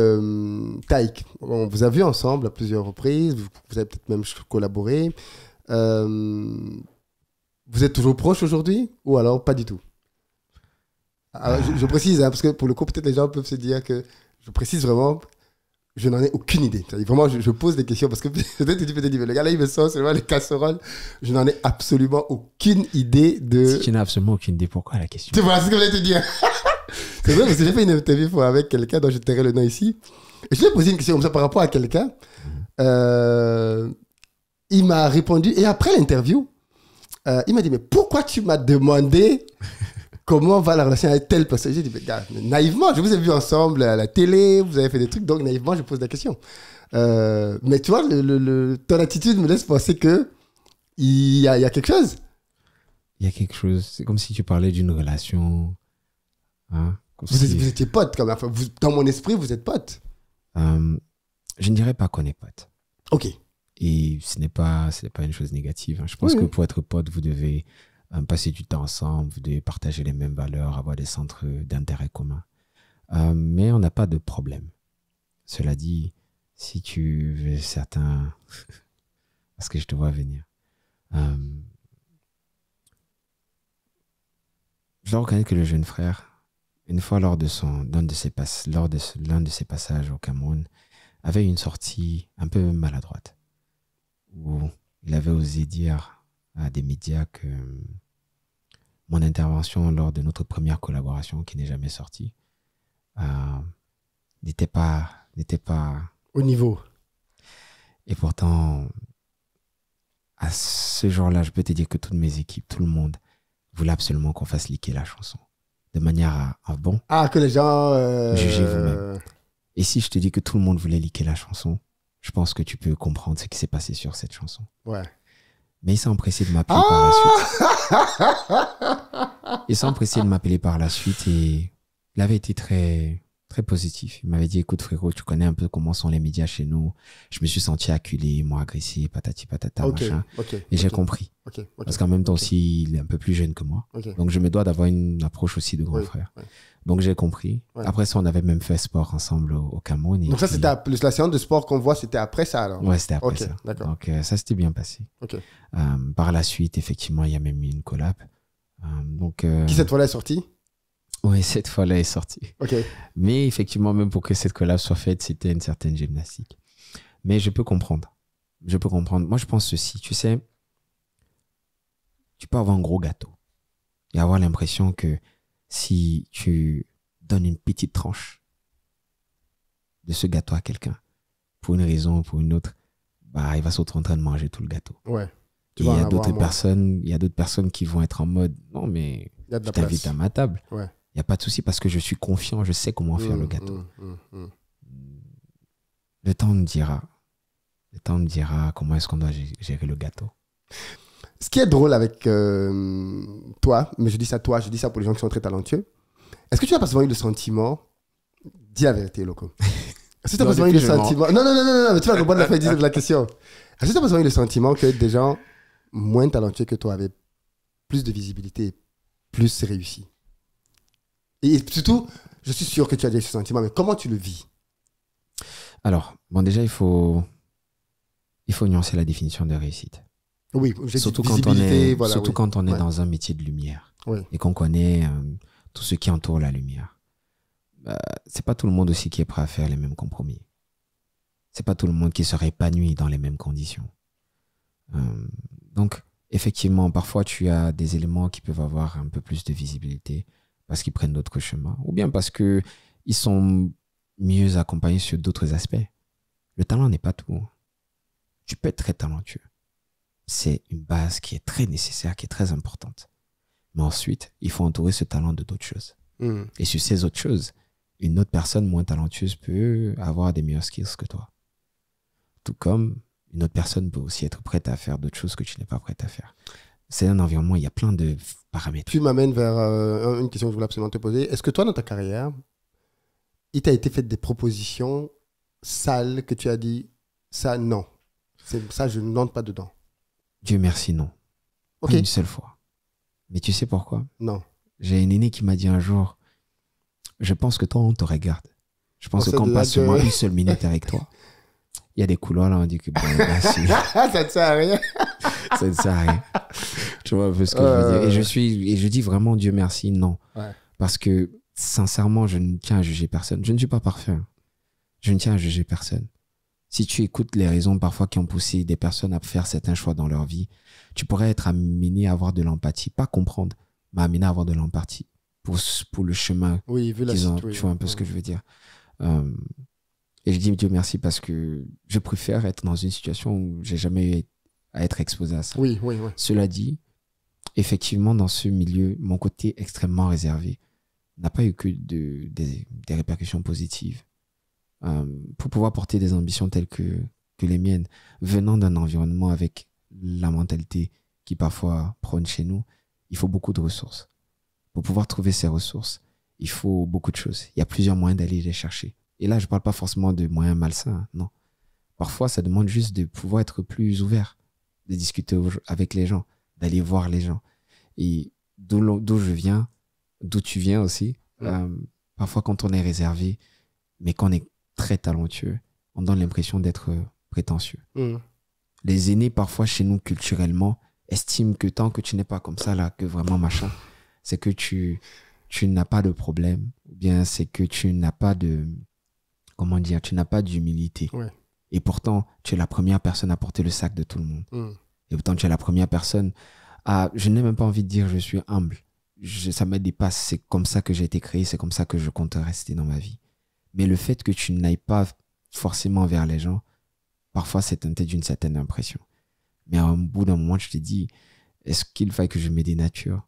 Taïk, vous avez vu ensemble à plusieurs reprises, vous avez peut-être même collaboré. Vous êtes toujours proches aujourd'hui ou alors pas du tout? Alors, je précise, hein, parce que pour le coup, peut-être les gens peuvent se dire que je précise vraiment, je n'en ai aucune idée. Vraiment, je pose des questions parce que peut-être tu peux te dire, le gars là, il me sort seulement les casseroles. Je n'en ai absolument aucune idée de. Si tu n'as absolument aucune idée, pourquoi la question? Tu vois, c'est ce que je voulais te dire. C'est vrai, parce que j'ai fait une interview avec quelqu'un dont je tairai le nom ici. Et je lui ai posé une question comme ça par rapport à quelqu'un. Il m'a répondu. Et après l'interview, il m'a dit, mais pourquoi tu m'as demandé comment va la relation avec telle personne? J'ai dit, mais gars, naïvement, je vous ai vu ensemble à la télé, vous avez fait des trucs, donc naïvement, je pose la question. Mais tu vois, ton attitude me laisse penser qu'il y a quelque chose. Il y a quelque chose. C'est comme si tu parlais d'une relation. Hein? Vous étiez potes, quand même. Enfin, dans mon esprit, vous êtes potes. Je ne dirais pas qu'on est potes. Ok. Et ce n'est pas une chose négative. Hein. Je pense que pour être pote, vous devez passer du temps ensemble, vous devez partager les mêmes valeurs, avoir des centres d'intérêt communs. Mais on n'a pas de problème. Cela dit, si tu veux certains... parce que je te vois venir. Je dois reconnaître que le jeune frère, une fois lors de l'un de ses passages au Cameroun, avait une sortie un peu maladroite, où il avait osé dire à des médias que mon intervention lors de notre première collaboration, qui n'est jamais sortie, n'était pas... Au niveau. Et pourtant, à ce jour-là, je peux te dire que toutes mes équipes, tout le monde, voulait absolument qu'on fasse leaker la chanson. De manière bon... Ah, que les gens... Jugez vous-même. Et si je te dis que tout le monde voulait leaker la chanson, je pense que tu peux comprendre ce qui s'est passé sur cette chanson. Ouais. Mais il s'est empressé de m'appeler par la suite. Il s'est empressé de m'appeler par la suite et il avait été très, très positif. Il m'avait dit, écoute frérot, tu connais un peu comment sont les médias chez nous. Je me suis senti acculé, ils m'ont agressé, patati patata, machin. Et j'ai compris. Parce qu'en même temps aussi, il est un peu plus jeune que moi. Donc je me dois d'avoir une approche aussi de grand frère. Donc j'ai compris. Après ça, on avait même fait sport ensemble au Cameroun. Donc ça, c'était la séance de sport qu'on voit, c'était après ça alors? Ouais, c'était après ça. Donc ça s'était bien passé. Par la suite, effectivement, il y a même eu une collab. Qui cette fois-là est sortie? Oui, cette fois-là est sortie. Mais effectivement, même pour que cette collab soit faite, c'était une certaine gymnastique. Mais je peux comprendre. Moi, je pense ceci. Tu sais, tu peux avoir un gros gâteau et avoir l'impression que si tu donnes une petite tranche de ce gâteau à quelqu'un, pour une raison ou pour une autre, bah, il va se retrouver en train de manger tout le gâteau. Ouais. Il y a d'autres personnes qui vont être en mode, non, mais je t'invite à ma table. Ouais. Il n'y a pas de souci parce que je suis confiant, je sais comment faire le gâteau. Le temps me dira. Comment est-ce qu'on doit gérer le gâteau. Ce qui est drôle avec toi, mais je dis ça pour les gens qui sont très talentueux, est-ce que tu n'as pas souvent eu le sentiment, dis la vérité, Loco, est-ce que tu n'as pas souvent eu le sentiment, non, mais tu vas comprendre la fin de la question. Est-ce que tu n'as pas souvent eu le sentiment que des gens moins talentueux que toi avaient plus de visibilité, plus réussi? Et surtout, je suis sûr que tu as déjà eu ce sentiment, mais comment tu le vis? Alors, bon, déjà, il faut nuancer la définition de réussite. Oui, surtout quand on est dans un métier de lumière et qu'on connaît tout ce qui entoure la lumière. C'est pas tout le monde aussi qui est prêt à faire les mêmes compromis. C'est pas tout le monde qui serait épanoui dans les mêmes conditions. Donc, effectivement, parfois, tu as des éléments qui peuvent avoir un peu plus de visibilité parce qu'ils prennent d'autres chemins ou bien parce qu'ils sont mieux accompagnés sur d'autres aspects. Le talent n'est pas tout. Tu peux être très talentueux. C'est une base qui est très nécessaire, qui est très importante. Mais ensuite, il faut entourer ce talent de d'autres choses. Et sur ces autres choses, une autre personne moins talentueuse peut avoir des meilleurs skills que toi. Tout comme une autre personne peut aussi être prête à faire d'autres choses que tu n'es pas prête à faire. C'est un environnement, il y a plein de paramètres. Tu m'amènes vers une question que je voulais absolument te poser. Est-ce que toi, dans ta carrière, il t'a été fait des propositions sales que tu as dit, ça, non. Ça, je n'entre pas dedans. Dieu merci, non. Pas une seule fois. Mais tu sais pourquoi? Non. J'ai une aînée qui m'a dit un jour, je pense que toi, on te regarde. Je pense que quand on passe seulement une seule minute avec toi, il y a des couloirs là, on dit que bon, merci. Ça ne sert à rien. Ça ne sert à rien. Tu vois un peu ce que je veux dire. Et je dis vraiment Dieu merci, non. Parce que sincèrement, je ne tiens à juger personne. Je ne suis pas parfait. Je ne tiens à juger personne. Si tu écoutes les raisons parfois qui ont poussé des personnes à faire certains choix dans leur vie, tu pourrais être amené à avoir de l'empathie. Pas comprendre, mais amené à avoir de l'empathie pour le chemin qu'ils ont. Tu vois un peu ce que je veux dire. Et je dis Dieu merci parce que je préfère être dans une situation où j'ai jamais eu à être exposé à ça. Oui. Cela dit, effectivement, dans ce milieu, mon côté extrêmement réservé n'a pas eu que des répercussions positives. Pour pouvoir porter des ambitions telles que les miennes, venant d'un environnement avec la mentalité qui parfois prône chez nous, il faut beaucoup de ressources. Pour pouvoir trouver ces ressources, il faut beaucoup de choses. Il y a plusieurs moyens d'aller les chercher. Et là, je ne parle pas forcément de moyens malsains, non. Parfois, ça demande juste de pouvoir être plus ouvert, de discuter avec les gens, d'aller voir les gens. Et d'où je viens, d'où tu viens aussi, parfois quand on est réservé, mais qu'on est très talentueux, on donne l'impression d'être prétentieux. Les aînés, parfois, chez nous, culturellement, estiment que tant que tu n'es pas comme ça, là, que vraiment machin, c'est que tu n'as pas de problème, ou bien c'est que tu n'as pas de... Comment dire? Tu n'as pas d'humilité. Et pourtant, tu es la première personne à porter le sac de tout le monde. Et pourtant, tu es la première personne à... Je n'ai même pas envie de dire je suis humble. Ça me dépasse. C'est comme ça que j'ai été créé. C'est comme ça que je compte rester dans ma vie. Mais le fait que tu n'ailles pas forcément vers les gens, parfois c'est teinté d'une certaine impression. Mais au bout d'un moment, tu te dis, est-ce qu'il faille que je me dénature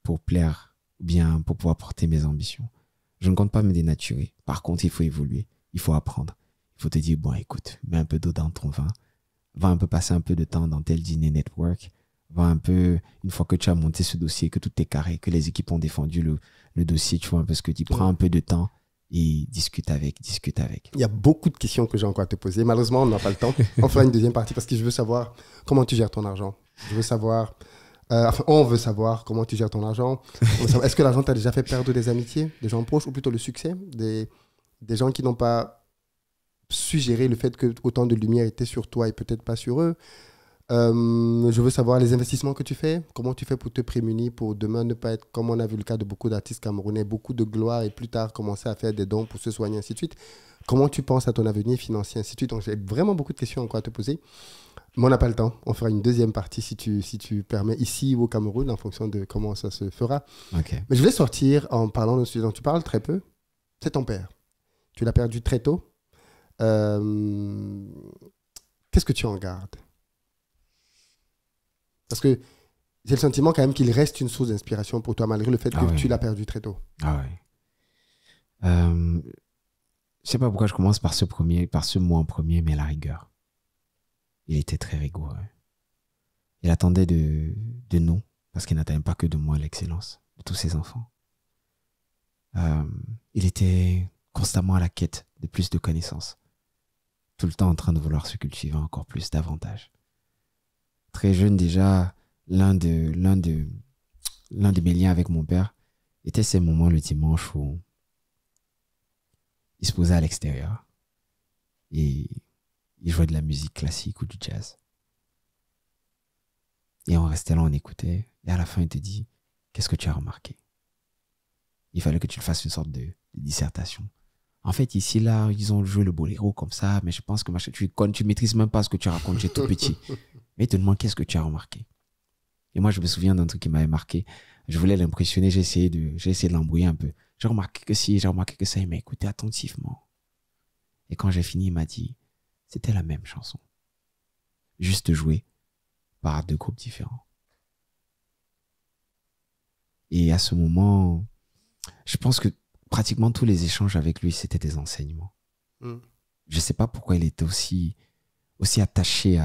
pour plaire ou bien pour pouvoir porter mes ambitions? Je ne compte pas me dénaturer. Par contre, il faut évoluer, il faut apprendre. Il faut te dire, bon, écoute, mets un peu d'eau dans ton vin, va un peu passer un peu de temps dans tel dîner network, va un peu, une fois que tu as monté ce dossier, que tout est carré, que les équipes ont défendu le dossier, tu vois un peu ce que tu prends un peu de temps et discute avec. Il y a beaucoup de questions que j'ai encore à te poser. Malheureusement, on n'a pas le temps. On fera une deuxième partie parce que je veux savoir comment tu gères ton argent. Je veux savoir, on veut savoir comment tu gères ton argent. Est-ce que l'argent t'a déjà fait perdre des amitiés, des gens proches, ou plutôt le succès, des gens qui n'ont pas su gérer le fait que autant de lumière était sur toi et peut-être pas sur eux. Je veux savoir les investissements que tu fais, comment tu fais pour te prémunir pour demain ne pas être, comme on a vu le cas de beaucoup d'artistes camerounais, beaucoup de gloire et plus tard commencer à faire des dons pour se soigner, ainsi de suite. Comment tu penses à ton avenir financier, ainsi de suite. Donc j'ai vraiment beaucoup de questions encore à te poser, mais on n'a pas le temps. On fera une deuxième partie si tu permets, ici ou au Cameroun, en fonction de comment ça se fera. Okay. Mais je voulais sortir en parlant de ce dont tu parles très peu. C'est ton père. Tu l'as perdu très tôt. Qu'est-ce que tu en gardes? Parce que j'ai le sentiment quand même qu'il reste une source d'inspiration pour toi, malgré le fait que tu l'as perdu très tôt. Ah ouais. Je sais pas pourquoi je commence par ce mot en premier, mais la rigueur. Il était très rigoureux. Il attendait de nous, parce qu'il n'attendait pas que de moi l'excellence, de tous ses enfants. Il était constamment à la quête de plus de connaissances. Tout le temps en train de vouloir se cultiver encore plus, davantage. Très jeune déjà, l'un de mes liens avec mon père était ces moments le dimanche où il se posait à l'extérieur et il jouait de la musique classique ou du jazz. Et on restait là, on écoutait, et à la fin il te dit, qu'est-ce que tu as remarqué? Il fallait que tu le fasses une sorte de dissertation. En fait, ici, là, ils ont joué le boléro comme ça, mais je pense que tu maîtrises même pas ce que tu racontes, tu es tout petit. Mais il te demande qu'est-ce que tu as remarqué. Et moi, je me souviens d'un truc qui m'avait marqué. Je voulais l'impressionner, j'ai essayé de l'embrouiller un peu. J'ai remarqué que si, j'ai remarqué que ça, il m'a écouté attentivement. Et quand j'ai fini, il m'a dit, c'était la même chanson. Juste jouée par deux groupes différents. Et à ce moment, je pense que pratiquement tous les échanges avec lui, c'était des enseignements. Je sais pas pourquoi il était aussi attaché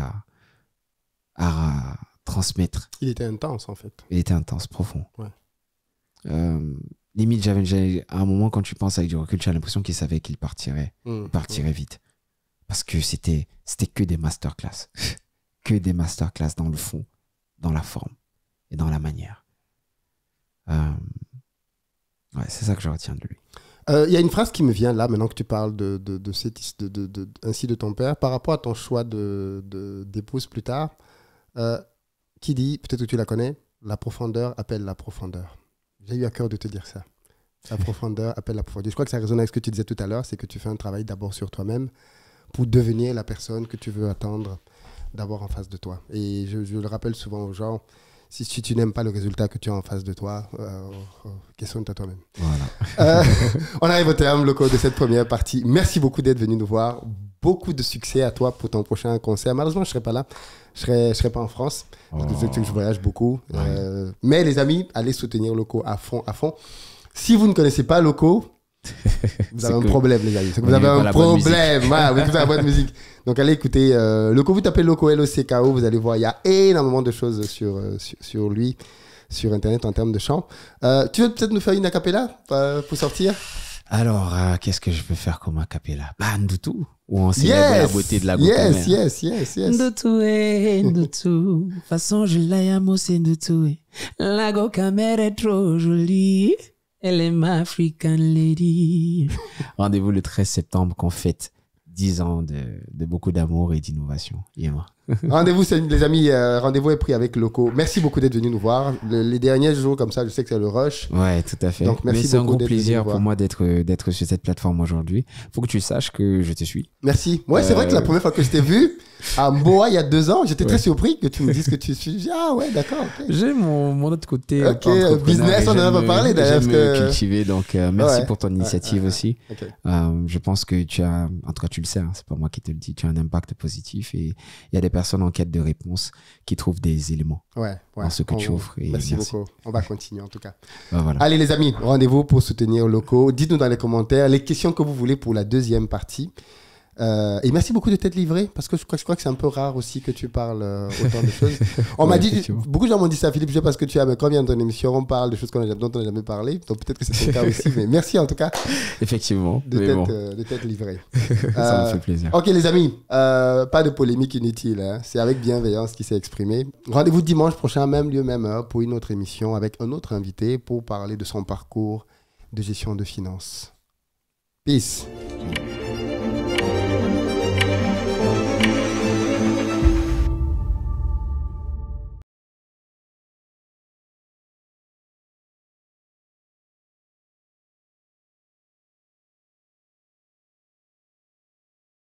à transmettre. Il était intense, en fait. Il était intense, profond. Ouais. Limite, à un moment, quand tu penses avec du recul, tu as l'impression qu'il savait qu'il partirait. Il partirait vite. Parce que c'était que des masterclass. Que des masterclass dans le fond, dans la forme et dans la manière. Ouais, c'est ça que je retiens de lui. Il y a une phrase qui me vient là, maintenant que tu parles ainsi de ton père, par rapport à ton choix d'épouse plus tard, qui dit, peut-être que tu la connais, la profondeur appelle la profondeur. J'ai eu à cœur de te dire ça. La profondeur appelle la profondeur. Je crois que ça résonne avec ce que tu disais tout à l'heure, c'est que tu fais un travail d'abord sur toi-même pour devenir la personne que tu veux attendre d'avoir en face de toi. Et je le rappelle souvent aux gens, si tu n'aimes pas le résultat que tu as en face de toi, questionne-toi toi-même. Voilà. On arrive au terme, Loco, de cette première partie. Merci beaucoup d'être venu nous voir. Beaucoup de succès à toi pour ton prochain concert. Malheureusement, je ne serai pas là. Je serai pas en France. Parce que je voyage beaucoup. Ouais. Mais les amis, allez soutenir Loco à fond, à fond. Si vous ne connaissez pas Loco, vous avez un problème, les amis. Vous avez un problème. Voilà, vous écoutez la bonne musique. Donc, allez écouter Loco. Vous tapez Loco, L-O-C-K-O. Vous allez voir, il y a énormément de choses sur lui, sur Internet en termes de chant. Tu veux peut-être nous faire une a cappella pour sortir? Alors, qu'est-ce que je peux faire comme a cappella? Ndutu. Où on célèbre la beauté de la Gokomère. Yes. Ndutu. Façon, je l'aime, c'est Ndutu. La Gokomère est trop jolie. Elle est ma African lady. Rendez-vous le 13 septembre qu'on fête 10 ans de beaucoup d'amour et d'innovation. Et moi. Rendez-vous, les amis, rendez-vous est pris avec Loco. Merci beaucoup d'être venu nous voir. Les derniers jours comme ça, je sais que c'est le rush. Ouais, tout à fait. Donc, merci Mais c'est un beaucoup gros d'être venu plaisir nous voir. pour moi d'être sur cette plateforme aujourd'hui. Faut que tu saches que je te suis. Merci. Ouais, c'est vrai que la première fois que je t'ai vu à Mboa il y a 2 ans, j'étais très surpris que tu me dises que tu suis. J'ai dit, ah ouais, d'accord. Ok, J'ai mon autre côté. Ok, business, on en a pas parlé, d'ailleurs, J'aime parce que- cultiver, donc merci Ouais. pour ton initiative aussi. Ok. Je pense que tu as, en tout cas tu le sais, hein, c'est pas moi qui te le dis, tu as un impact positif et il y a des personnes en quête de réponse qui trouvent des éléments Ouais, dans ce que tu offres. Et Merci beaucoup. On va continuer en tout cas. Voilà. Allez les amis, rendez-vous pour soutenir Loco. Dites-nous dans les commentaires les questions que vous voulez pour la deuxième partie. Et merci beaucoup de t'être livré parce que je crois que c'est un peu rare aussi que tu parles autant de choses. On m'a dit, effectivement. beaucoup de gens m'ont dit ça, Philippe, je sais parce que tu as, mais quand vient ton émission, on parle de choses dont on n'a jamais parlé. Donc peut-être que c'est ton cas aussi, mais merci en tout cas Effectivement. de Mais t'être bon, de t'être livré. ça me fait plaisir. Ok les amis, pas de polémique inutile, hein. C'est avec bienveillance qu'il s'est exprimé. Rendez-vous dimanche prochain, même lieu, même heure, pour une autre émission avec un autre invité pour parler de son parcours de gestion de finances. Peace.